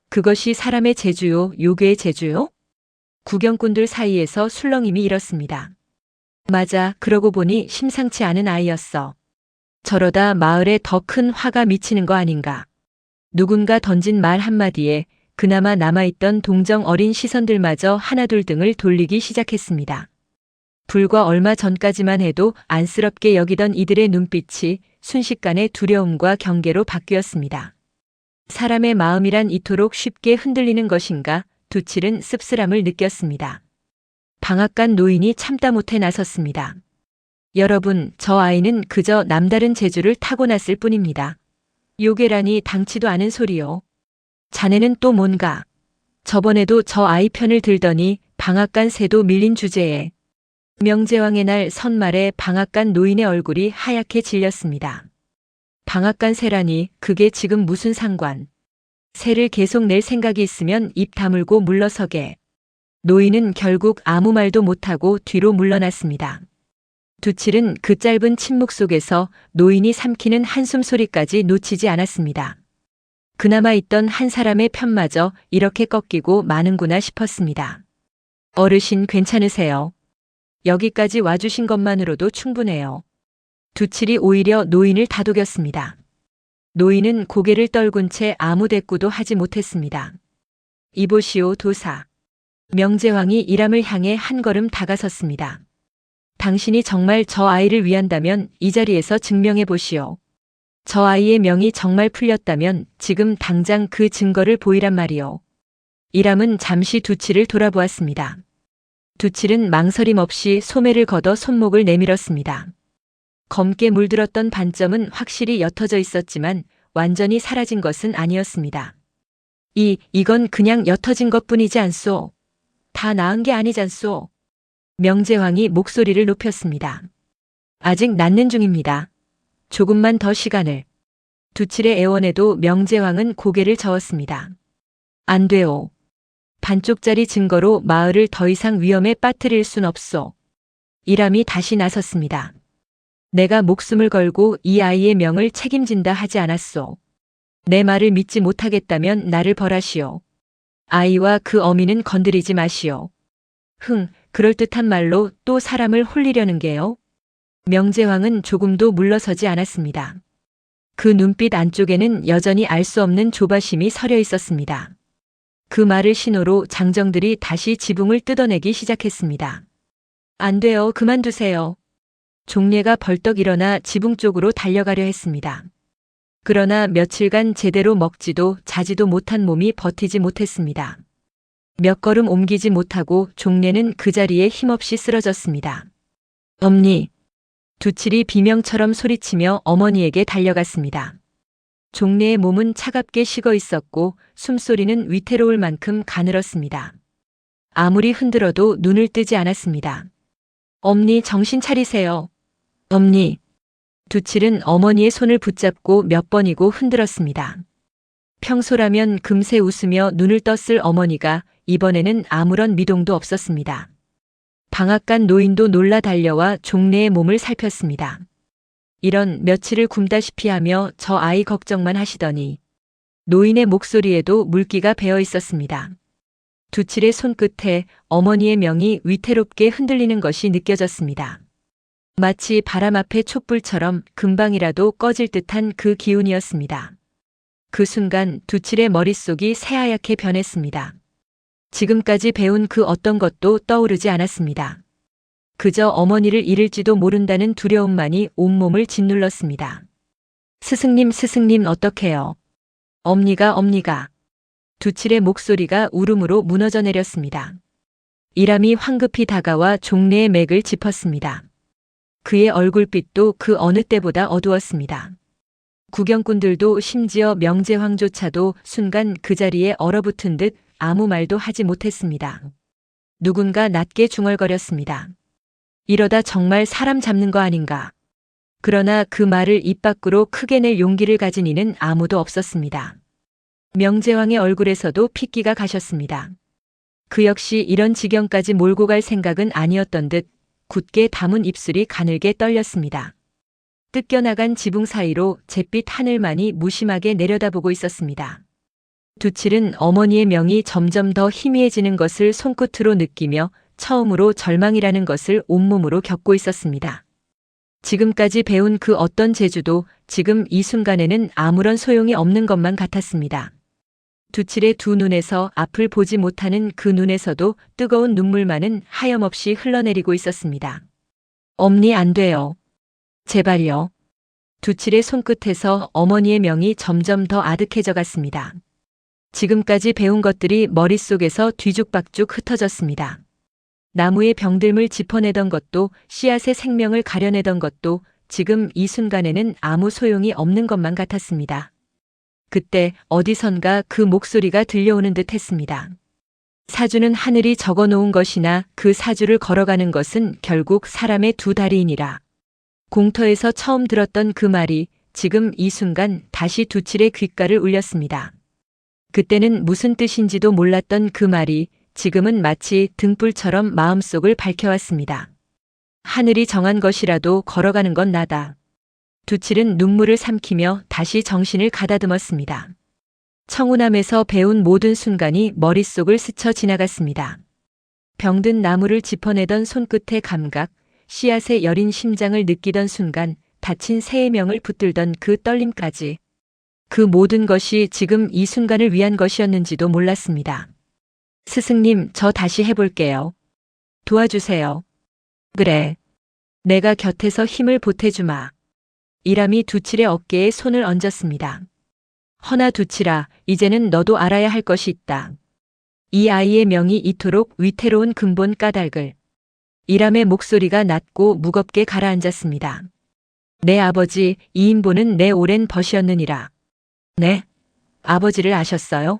그것이 사람의 재주요, 요괴의 재주요? 구경꾼들 사이에서 술렁임이 일었습니다. 맞아, 그러고 보니 심상치 않은 아이였어. 저러다 마을에 더 큰 화가 미치는 거 아닌가. 누군가 던진 말 한마디에 그나마 남아있던 동정 어린 시선들마저 하나둘 등을 돌리기 시작했습니다. 불과 얼마 전까지만 해도 안쓰럽게 여기던 이들의 눈빛이 순식간에 두려움과 경계로 바뀌었습니다. 사람의 마음이란 이토록 쉽게 흔들리는 것인가 두칠은 씁쓸함을 느꼈습니다. 방앗간 노인이 참다 못해 나섰습니다. 여러분, 저 아이는 그저 남다른 재주를 타고났을 뿐입니다. 요괴라니 당치도 않은 소리요. 자네는 또 뭔가. 저번에도 저 아이 편을 들더니 방앗간 새도 밀린 주제에. 명제왕의 날 선말에 방앗간 노인의 얼굴이 하얗게 질렸습니다. 방앗간 새라니 그게 지금 무슨 상관. 새를 계속 낼 생각이 있으면 입 다물고 물러서게. 노인은 결국 아무 말도 못하고 뒤로 물러났습니다. 두칠은 그 짧은 침묵 속에서 노인이 삼키는 한숨 소리까지 놓치지 않았습니다. 그나마 있던 한 사람의 편마저 이렇게 꺾이고 마는구나 싶었습니다. 어르신 괜찮으세요? 여기까지 와주신 것만으로도 충분해요. 두칠이 오히려 노인을 다독였습니다. 노인은 고개를 떨군 채 아무 대꾸도 하지 못했습니다. 이보시오 도사. 명제황이 이람을 향해 한 걸음 다가섰습니다. 당신이 정말 저 아이를 위한다면 이 자리에서 증명해 보시오. 저 아이의 명이 정말 풀렸다면 지금 당장 그 증거를 보이란 말이오. 이람은 잠시 두칠을 돌아보았습니다. 두칠은 망설임 없이 소매를 걷어 손목을 내밀었습니다. 검게 물들었던 반점은 확실히 옅어져 있었지만 완전히 사라진 것은 아니었습니다. 이건 그냥 옅어진 것뿐이지 않소. 다 나은 게 아니잖소. 명제황이 목소리를 높였습니다. 아직 낫는 중입니다. 조금만 더 시간을. 두칠의 애원에도 명제황은 고개를 저었습니다. 안 돼요. 반쪽짜리 증거로 마을을 더 이상 위험에 빠뜨릴 순 없소. 이람이 다시 나섰습니다. 내가 목숨을 걸고 이 아이의 명을 책임진다 하지 않았소. 내 말을 믿지 못하겠다면 나를 벌하시오. 아이와 그 어미는 건드리지 마시오. 그럴듯한 말로 또 사람을 홀리려는 게요. 명제황은 조금도 물러서지 않았습니다. 그 눈빛 안쪽에는 여전히 알 수 없는 조바심이 서려 있었습니다. 그 말을 신호로 장정들이 다시 지붕을 뜯어내기 시작했습니다. 안 돼요. 그만두세요. 종례가 벌떡 일어나 지붕 쪽으로 달려가려 했습니다. 그러나 며칠간 제대로 먹지도 자지도 못한 몸이 버티지 못했습니다. 몇 걸음 옮기지 못하고 종례는 그 자리에 힘없이 쓰러졌습니다. 엄니. 두칠이 비명처럼 소리치며 어머니에게 달려갔습니다. 종례의 몸은 차갑게 식어 있었고 숨소리는 위태로울 만큼 가늘었습니다. 아무리 흔들어도 눈을 뜨지 않았습니다. 엄니 정신 차리세요. 엄니. 두칠은 어머니의 손을 붙잡고 몇 번이고 흔들었습니다. 평소라면 금세 웃으며 눈을 떴을 어머니가 이번에는 아무런 미동도 없었습니다. 방앗간 노인도 놀라 달려와 종례의 몸을 살폈습니다. 이런 며칠을 굶다시피 하며 저 아이 걱정만 하시더니 노인의 목소리에도 물기가 배어 있었습니다. 두칠의 손끝에 어머니의 명이 위태롭게 흔들리는 것이 느껴졌습니다. 마치 바람 앞의 촛불처럼 금방이라도 꺼질 듯한 그 기운이었습니다. 그 순간 두칠의 머릿속이 새하얗게 변했습니다. 지금까지 배운 그 어떤 것도 떠오르지 않았습니다. 그저 어머니를 잃을지도 모른다는 두려움만이 온몸을 짓눌렀습니다. 스승님 어떡해요? 엄니가. 두칠의 목소리가 울음으로 무너져 내렸습니다. 이람이 황급히 다가와 종례의 맥을 짚었습니다. 그의 얼굴빛도 그 어느 때보다 어두웠습니다. 구경꾼들도 심지어 명제황조차도 순간 그 자리에 얼어붙은 듯 아무 말도 하지 못했습니다. 누군가 낮게 중얼거렸습니다. 이러다 정말 사람 잡는 거 아닌가. 그러나 그 말을 입 밖으로 크게 낼 용기를 가진 이는 아무도 없었습니다. 명제황의 얼굴에서도 핏기가 가셨습니다. 그 역시 이런 지경까지 몰고 갈 생각은 아니었던 듯 굳게 담은 입술이 가늘게 떨렸습니다. 뜯겨나간 지붕 사이로 잿빛 하늘만이 무심하게 내려다보고 있었습니다. 두칠은 어머니의 명이 점점 더 희미해지는 것을 손끝으로 느끼며 처음으로 절망이라는 것을 온몸으로 겪고 있었습니다. 지금까지 배운 그 어떤 재주도 지금 이 순간에는 아무런 소용이 없는 것만 같았습니다. 두칠의 두 눈에서 앞을 보지 못하는 그 눈에서도 뜨거운 눈물만은 하염없이 흘러내리고 있었습니다. 엄니 안 돼요. 제발요. 두칠의 손끝에서 어머니의 명이 점점 더 아득해져 갔습니다. 지금까지 배운 것들이 머릿속에서 뒤죽박죽 흩어졌습니다. 나무의 병들물 짚어내던 것도 씨앗의 생명을 가려내던 것도 지금 이 순간에는 아무 소용이 없는 것만 같았습니다. 그때 어디선가 그 목소리가 들려오는 듯 했습니다. 사주는 하늘이 적어놓은 것이나 그 사주를 걸어가는 것은 결국 사람의 두 다리이니라. 공터에서 처음 들었던 그 말이 지금 이 순간 다시 두칠의 귓가를 울렸습니다. 그때는 무슨 뜻인지도 몰랐던 그 말이 지금은 마치 등불처럼 마음속을 밝혀왔습니다. 하늘이 정한 것이라도 걸어가는 건 나다. 두칠은 눈물을 삼키며 다시 정신을 가다듬었습니다. 청운함에서 배운 모든 순간이 머릿속을 스쳐 지나갔습니다. 병든 나무를 짚어내던 손끝의 감각, 씨앗의 여린 심장을 느끼던 순간, 다친 새의 명을 붙들던 그 떨림까지. 그 모든 것이 지금 이 순간을 위한 것이었는지도 몰랐습니다. 스승님, 저 다시 해볼게요. 도와주세요. 그래. 내가 곁에서 힘을 보태주마. 이람이 두칠의 어깨에 손을 얹었습니다. 허나 두칠아, 이제는 너도 알아야 할 것이 있다. 이 아이의 명이 이토록 위태로운 근본 까닭을. 이람의 목소리가 낮고 무겁게 가라앉았습니다. 내 아버지 이인보는 내 오랜 벗이었느니라. 네? 아버지를 아셨어요?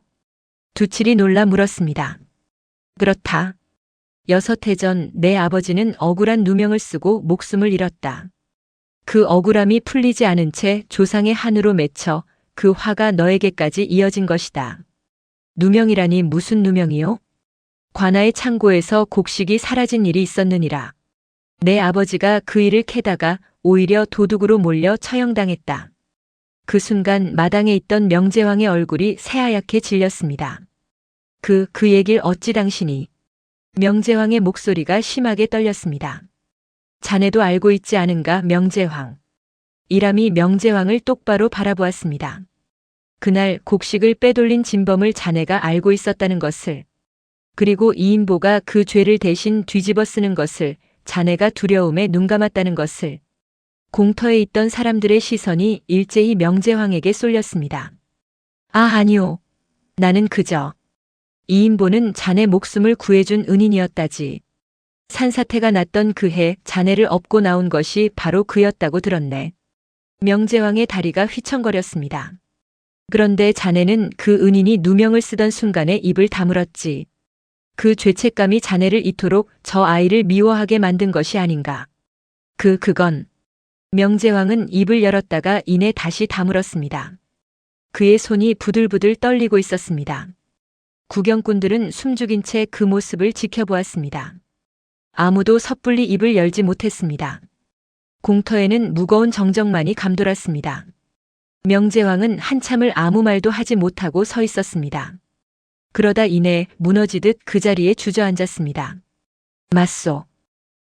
두칠이 놀라 물었습니다. 그렇다. 6해 전 내 아버지는 억울한 누명을 쓰고 목숨을 잃었다. 그 억울함이 풀리지 않은 채 조상의 한으로 맺혀 그 화가 너에게까지 이어진 것이다. 누명이라니 무슨 누명이요? 관아의 창고에서 곡식이 사라진 일이 있었느니라. 내 아버지가 그 일을 캐다가 오히려 도둑으로 몰려 처형당했다. 그 순간 마당에 있던 명제왕의 얼굴이 새하얗게 질렸습니다. 그 얘길 어찌 당신이? 명제왕의 목소리가 심하게 떨렸습니다. 자네도 알고 있지 않은가, 명제왕. 이람이 명제왕을 똑바로 바라보았습니다. 그날 곡식을 빼돌린 진범을 자네가 알고 있었다는 것을, 그리고 이인보가 그 죄를 대신 뒤집어 쓰는 것을, 자네가 두려움에 눈감았다는 것을. 공터에 있던 사람들의 시선이 일제히 명제왕에게 쏠렸습니다. 아, 아니요. 나는 그저 이인보는 자네 목숨을 구해준 은인이었다지. 산사태가 났던 그 해 자네를 업고 나온 것이 바로 그였다고 들었네. 명제왕의 다리가 휘청거렸습니다. 그런데 자네는 그 은인이 누명을 쓰던 순간에 입을 다물었지. 그 죄책감이 자네를 이토록 저 아이를 미워하게 만든 것이 아닌가. 그건. 명제왕은 입을 열었다가 이내 다시 다물었습니다. 그의 손이 부들부들 떨리고 있었습니다. 구경꾼들은 숨죽인 채 그 모습을 지켜보았습니다. 아무도 섣불리 입을 열지 못했습니다. 공터에는 무거운 정적만이 감돌았습니다. 명제왕은 한참을 아무 말도 하지 못하고 서 있었습니다. 그러다 이내 무너지듯 그 자리에 주저앉았습니다. 맞소.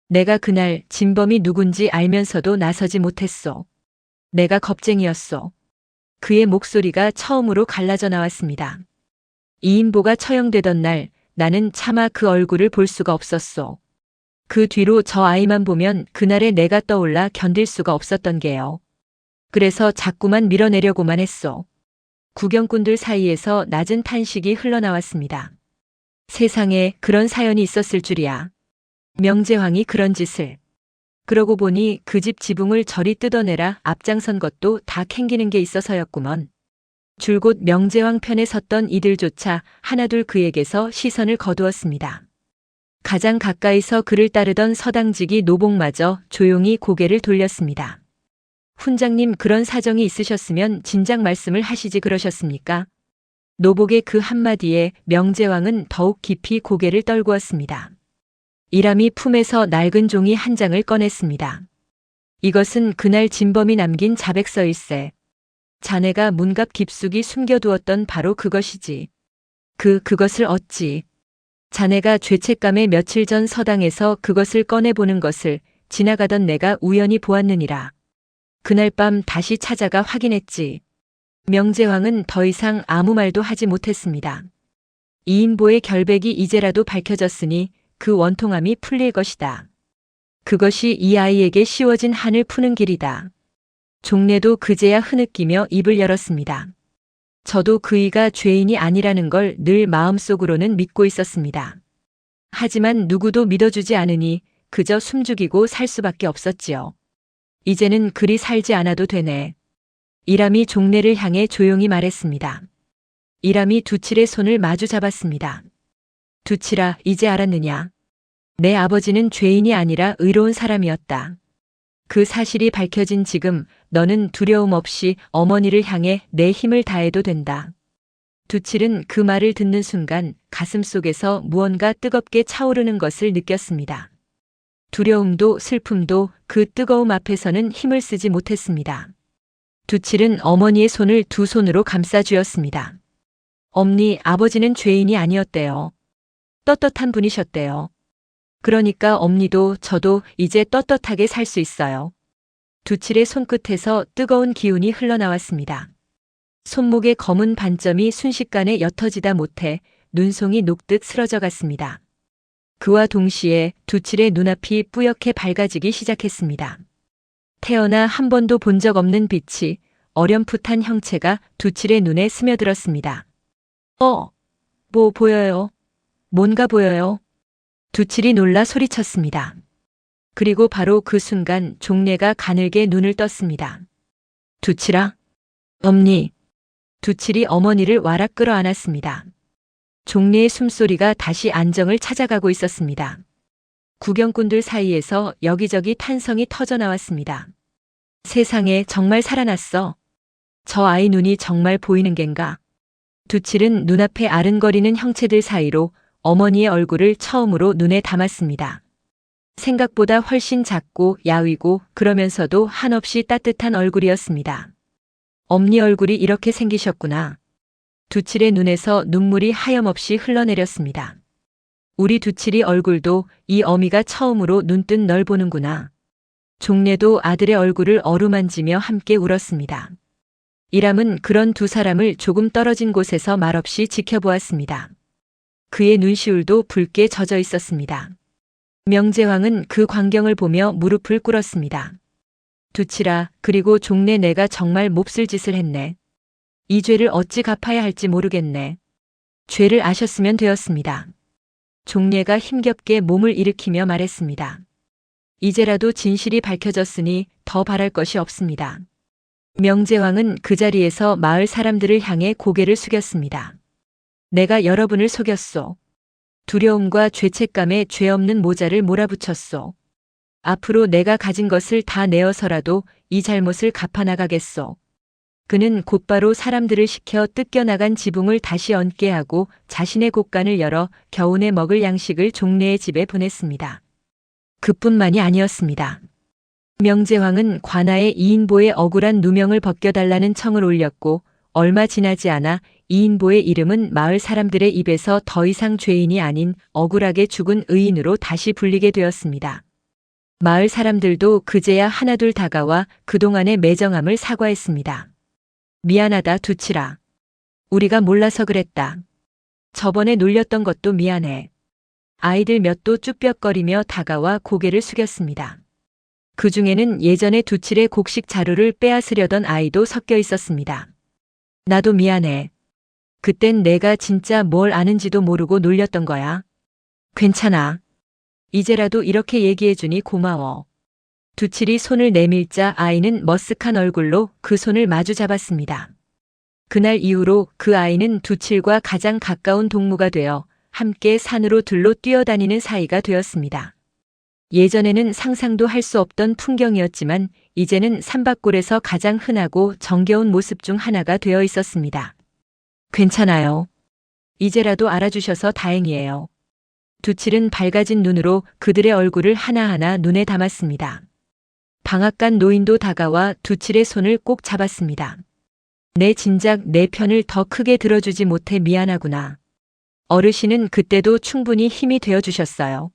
내가 그날 진범이 누군지 알면서도 나서지 못했소. 내가 겁쟁이였소. 그의 목소리가 처음으로 갈라져 나왔습니다. 이인보가 처형되던 날 나는 차마 그 얼굴을 볼 수가 없었소. 그 뒤로 저 아이만 보면 그날의 내가 떠올라 견딜 수가 없었던 게요. 그래서 자꾸만 밀어내려고만 했소. 구경꾼들 사이에서 낮은 탄식이 흘러나왔습니다. 세상에 그런 사연이 있었을 줄이야. 명제왕이 그런 짓을. 그러고 보니 그 집 지붕을 저리 뜯어내라 앞장선 것도 다 캥기는 게 있어서였구먼. 줄곧 명제왕 편에 섰던 이들조차 하나둘 그에게서 시선을 거두었습니다. 가장 가까이서 그를 따르던 서당직이 노복마저 조용히 고개를 돌렸습니다. 훈장님, 그런 사정이 있으셨으면 진작 말씀을 하시지 그러셨습니까? 노복의 그 한마디에 명제왕은 더욱 깊이 고개를 떨구었습니다. 이람이 품에서 낡은 종이 한 장을 꺼냈습니다. 이것은 그날 진범이 남긴 자백서일세. 자네가 문갑 깊숙이 숨겨두었던 바로 그것이지. 그것을 어찌. 자네가 죄책감에 며칠 전 서당에서 그것을 꺼내보는 것을 지나가던 내가 우연히 보았느니라. 그날 밤 다시 찾아가 확인했지. 명제왕은 더 이상 아무 말도 하지 못했습니다. 이인보의 결백이 이제라도 밝혀졌으니 그 원통함이 풀릴 것이다. 그것이 이 아이에게 씌워진 한을 푸는 길이다. 종래도 그제야 흐느끼며 입을 열었습니다. 저도 그이가 죄인이 아니라는 걸 늘 마음속으로는 믿고 있었습니다. 하지만 누구도 믿어주지 않으니 그저 숨죽이고 살 수밖에 없었지요. 이제는 그리 살지 않아도 되네. 이람이 종래를 향해 조용히 말했습니다. 이람이 두칠의 손을 마주 잡았습니다. 두칠아, 이제 알았느냐? 내 아버지는 죄인이 아니라 의로운 사람이었다. 그 사실이 밝혀진 지금 너는 두려움 없이 어머니를 향해 내 힘을 다해도 된다. 두칠은 그 말을 듣는 순간 가슴 속에서 무언가 뜨겁게 차오르는 것을 느꼈습니다. 두려움도 슬픔도 그 뜨거움 앞에서는 힘을 쓰지 못했습니다. 두칠은 어머니의 손을 두 손으로 감싸 쥐었습니다. 엄니, 아버지는 죄인이 아니었대요. 떳떳한 분이셨대요. 그러니까 엄니도 저도 이제 떳떳하게 살 수 있어요. 두칠의 손끝에서 뜨거운 기운이 흘러나왔습니다. 손목의 검은 반점이 순식간에 옅어지다 못해 눈송이 녹듯 쓰러져 갔습니다. 그와 동시에 두칠의 눈앞이 뿌옇게 밝아지기 시작했습니다. 태어나 한 번도 본 적 없는 빛이 어렴풋한 형체가 두칠의 눈에 스며들었습니다. 뭐 보여요? 뭔가 보여요? 두칠이 놀라 소리쳤습니다. 그리고 바로 그 순간 종례가 가늘게 눈을 떴습니다. 두칠아, 엄니. 두칠이 어머니를 와락 끌어안았습니다. 종례의 숨소리가 다시 안정을 찾아가고 있었습니다. 구경꾼들 사이에서 여기저기 탄성이 터져나왔습니다. 세상에, 정말 살아났어. 저 아이 눈이 정말 보이는 겐가? 두칠은 눈앞에 아른거리는 형체들 사이로 어머니의 얼굴을 처음으로 눈에 담았습니다. 생각보다 훨씬 작고 야위고 그러면서도 한없이 따뜻한 얼굴이었습니다. 엄니 얼굴이 이렇게 생기셨구나. 두칠의 눈에서 눈물이 하염없이 흘러내렸습니다. 우리 두칠이 얼굴도 이 어미가 처음으로 눈뜬 널 보는구나. 종례도 아들의 얼굴을 어루만지며 함께 울었습니다. 이람은 그런 두 사람을 조금 떨어진 곳에서 말없이 지켜보았습니다. 그의 눈시울도 붉게 젖어 있었습니다. 명제황은 그 광경을 보며 무릎을 꿇었습니다. 두칠아, 그리고 종례, 내가 정말 몹쓸 짓을 했네. 이 죄를 어찌 갚아야 할지 모르겠네. 죄를 아셨으면 되었습니다. 종례가 힘겹게 몸을 일으키며 말했습니다. 이제라도 진실이 밝혀졌으니 더 바랄 것이 없습니다. 명제황은 그 자리에서 마을 사람들을 향해 고개를 숙였습니다. 내가 여러분을 속였소. 두려움과 죄책감에 죄 없는 모자를 몰아붙였소. 앞으로 내가 가진 것을 다 내어서라도 이 잘못을 갚아나가겠소. 그는 곧바로 사람들을 시켜 뜯겨나간 지붕을 다시 얹게 하고 자신의 곳간을 열어 겨우내 먹을 양식을 종례의 집에 보냈습니다. 그뿐만이 아니었습니다. 명제황은 관아의 이인보의 억울한 누명을 벗겨달라는 청을 올렸고 얼마 지나지 않아 이인보의 이름은 마을 사람들의 입에서 더 이상 죄인이 아닌 억울하게 죽은 의인으로 다시 불리게 되었습니다. 마을 사람들도 그제야 하나둘 다가와 그동안의 매정함을 사과했습니다. 미안하다, 두칠아. 우리가 몰라서 그랬다. 저번에 놀렸던 것도 미안해. 아이들 몇도 쭈뼛거리며 다가와 고개를 숙였습니다. 그 중에는 예전에 두칠의 곡식 자루를 빼앗으려던 아이도 섞여 있었습니다. 나도 미안해. 그땐 내가 진짜 뭘 아는지도 모르고 놀렸던 거야. 괜찮아. 이제라도 이렇게 얘기해주니 고마워. 두칠이 손을 내밀자 아이는 머쓱한 얼굴로 그 손을 마주 잡았습니다. 그날 이후로 그 아이는 두칠과 가장 가까운 동무가 되어 함께 산으로 들로 뛰어다니는 사이가 되었습니다. 예전에는 상상도 할 수 없던 풍경이었지만 이제는 산밭골에서 가장 흔하고 정겨운 모습 중 하나가 되어 있었습니다. 괜찮아요. 이제라도 알아주셔서 다행이에요. 두칠은 밝아진 눈으로 그들의 얼굴을 하나하나 눈에 담았습니다. 방앗간 노인도 다가와 두칠의 손을 꼭 잡았습니다. 내 진작 내 편을 더 크게 들어주지 못해 미안하구나. 어르신은 그때도 충분히 힘이 되어주셨어요.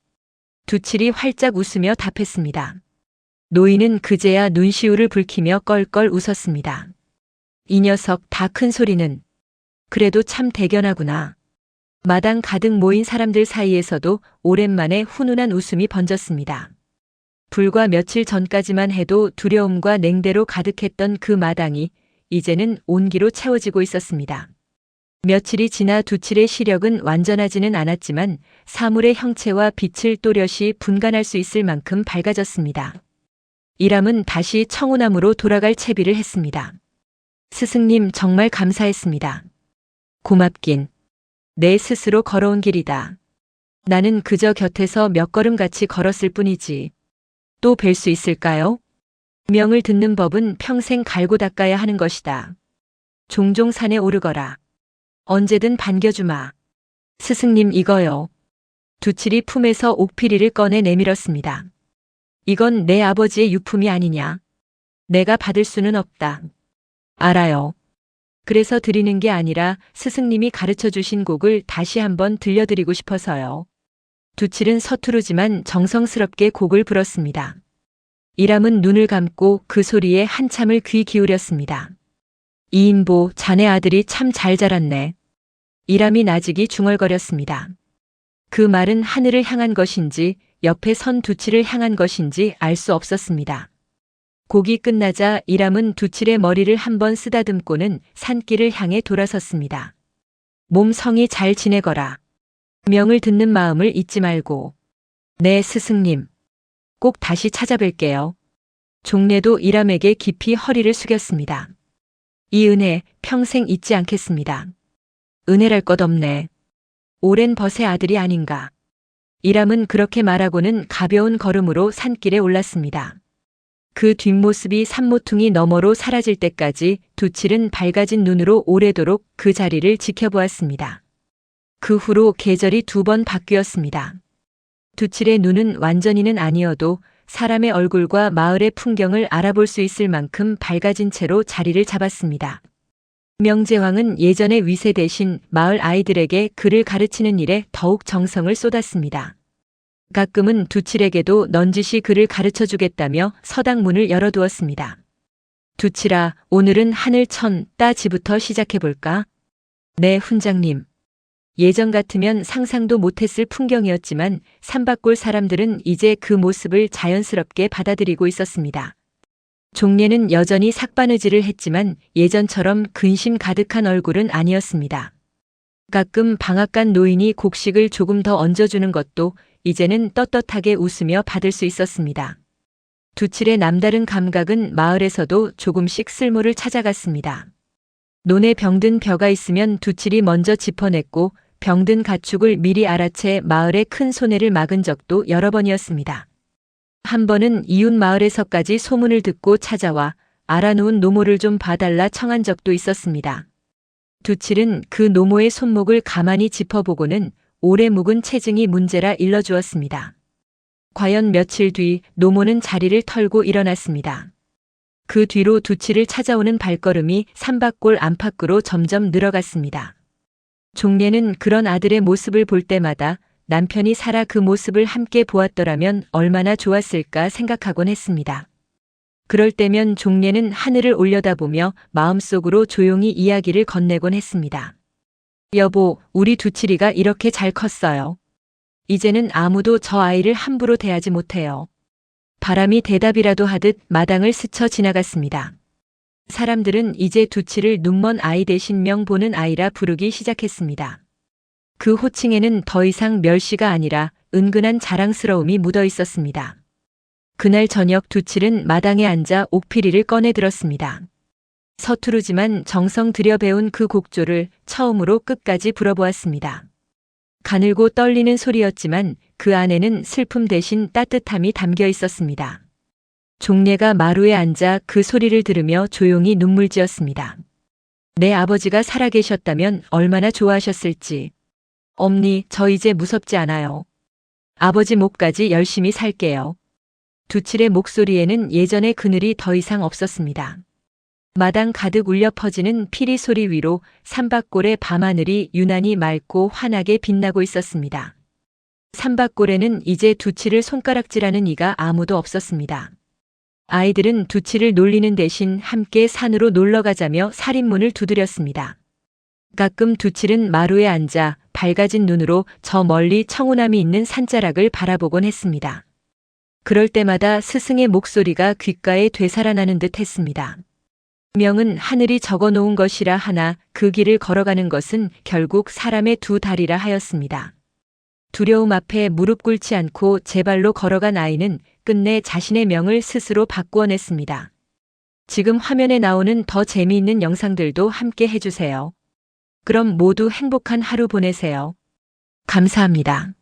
두칠이 활짝 웃으며 답했습니다. 노인은 그제야 눈시울을 붉히며 껄껄 웃었습니다. 이 녀석 다 큰 소리는. 그래도 참 대견하구나. 마당 가득 모인 사람들 사이에서도 오랜만에 훈훈한 웃음이 번졌습니다. 불과 며칠 전까지만 해도 두려움과 냉대로 가득했던 그 마당이 이제는 온기로 채워지고 있었습니다. 며칠이 지나 두칠의 시력은 완전하지는 않았지만 사물의 형체와 빛을 또렷이 분간할 수 있을 만큼 밝아졌습니다. 이람은 다시 청운암으로 돌아갈 채비를 했습니다. 스승님, 정말 감사했습니다. 고맙긴. 내 스스로 걸어온 길이다. 나는 그저 곁에서 몇 걸음 같이 걸었을 뿐이지. 또 뵐 수 있을까요? 명을 듣는 법은 평생 갈고 닦아야 하는 것이다. 종종 산에 오르거라. 언제든 반겨주마. 스승님 이거요. 두칠이 품에서 옥피리를 꺼내 내밀었습니다. 이건 내 아버지의 유품이 아니냐. 내가 받을 수는 없다. 알아요. 그래서 드리는 게 아니라 스승님이 가르쳐 주신 곡을 다시 한번 들려드리고 싶어서요. 두칠은 서투르지만 정성스럽게 곡을 불었습니다. 이람은 눈을 감고 그 소리에 한참을 귀 기울였습니다. 이인보, 자네 아들이 참 잘 자랐네. 이람이 나직이 중얼거렸습니다. 그 말은 하늘을 향한 것인지 옆에 선 두칠을 향한 것인지 알 수 없었습니다. 곡이 끝나자 이람은 두칠의 머리를 한번 쓰다듬고는 산길을 향해 돌아섰습니다. 몸성이 잘 지내거라. 명을 듣는 마음을 잊지 말고. 네 스승님. 꼭 다시 찾아뵐게요. 종례도 이람에게 깊이 허리를 숙였습니다. 이 은혜 평생 잊지 않겠습니다. 은혜랄 것 없네. 오랜 벗의 아들이 아닌가. 이람은 그렇게 말하고는 가벼운 걸음으로 산길에 올랐습니다. 그 뒷모습이 산모퉁이 너머로 사라질 때까지 두칠은 밝아진 눈으로 오래도록 그 자리를 지켜보았습니다. 그 후로 계절이 2번 바뀌었습니다. 두칠의 눈은 완전히는 아니어도 사람의 얼굴과 마을의 풍경을 알아볼 수 있을 만큼 밝아진 채로 자리를 잡았습니다. 명제황은 예전의 위세 대신 마을 아이들에게 글을 가르치는 일에 더욱 정성을 쏟았습니다. 가끔은 두칠에게도 넌지시 글을 가르쳐 주겠다며 서당 문을 열어두었습니다. 두칠아, 오늘은 하늘 천 따지부터 시작해볼까? 네, 훈장님. 예전 같으면 상상도 못했을 풍경이었지만 삼박골 사람들은 이제 그 모습을 자연스럽게 받아들이고 있었습니다. 종례는 여전히 삭바느질을 했지만 예전처럼 근심 가득한 얼굴은 아니었습니다. 가끔 방앗간 노인이 곡식을 조금 더 얹어주는 것도 이제는 떳떳하게 웃으며 받을 수 있었습니다. 두칠의 남다른 감각은 마을에서도 조금씩 쓸모를 찾아갔습니다. 논에 병든 벼가 있으면 두칠이 먼저 짚어냈고 병든 가축을 미리 알아채 마을의 큰 손해를 막은 적도 여러 번이었습니다. 한 번은 이웃 마을에서까지 소문을 듣고 찾아와 알아놓은 노모를 좀 봐달라 청한 적도 있었습니다. 두칠은 그 노모의 손목을 가만히 짚어보고는 오래 묵은 체증이 문제라 일러주었습니다. 과연 며칠 뒤 노모는 자리를 털고 일어났습니다. 그 뒤로 두칠을 찾아오는 발걸음이 삼박골 안팎으로 점점 늘어갔습니다. 종례는 그런 아들의 모습을 볼 때마다 남편이 살아 그 모습을 함께 보았더라면 얼마나 좋았을까 생각하곤 했습니다. 그럴 때면 종례는 하늘을 올려다보며 마음속으로 조용히 이야기를 건네곤 했습니다. 여보, 우리 두칠이가 이렇게 잘 컸어요. 이제는 아무도 저 아이를 함부로 대하지 못해요. 바람이 대답이라도 하듯 마당을 스쳐 지나갔습니다. 사람들은 이제 두칠을 눈먼 아이 대신 명 보는 아이라 부르기 시작했습니다. 그 호칭에는 더 이상 멸시가 아니라 은근한 자랑스러움이 묻어 있었습니다. 그날 저녁 두칠은 마당에 앉아 옥피리를 꺼내 들었습니다. 서투르지만 정성 들여 배운 그 곡조를 처음으로 끝까지 불어보았습니다. 가늘고 떨리는 소리였지만 그 안에는 슬픔 대신 따뜻함이 담겨 있었습니다. 종례가 마루에 앉아 그 소리를 들으며 조용히 눈물지었습니다. 내 아버지가 살아계셨다면 얼마나 좋아하셨을지. 엄니, 저 이제 무섭지 않아요. 아버지 목까지 열심히 살게요. 두칠의 목소리에는 예전의 그늘이 더 이상 없었습니다. 마당 가득 울려 퍼지는 피리 소리 위로 삼박골의 밤하늘이 유난히 맑고 환하게 빛나고 있었습니다. 삼박골에는 이제 두칠을 손가락질하는 이가 아무도 없었습니다. 아이들은 두칠을 놀리는 대신 함께 산으로 놀러가자며 살인문을 두드렸습니다. 가끔 두칠은 마루에 앉아 밝아진 눈으로 저 멀리 청운함이 있는 산자락을 바라보곤 했습니다. 그럴 때마다 스승의 목소리가 귓가에 되살아나는 듯 했습니다. 명은 하늘이 적어놓은 것이라 하나 그 길을 걸어가는 것은 결국 사람의 두 다리라 하였습니다. 두려움 앞에 무릎 꿇지 않고 제 발로 걸어간 아이는 끝내 자신의 명을 스스로 바꾸어냈습니다. 지금 화면에 나오는 더 재미있는 영상들도 함께 해주세요. 그럼 모두 행복한 하루 보내세요. 감사합니다.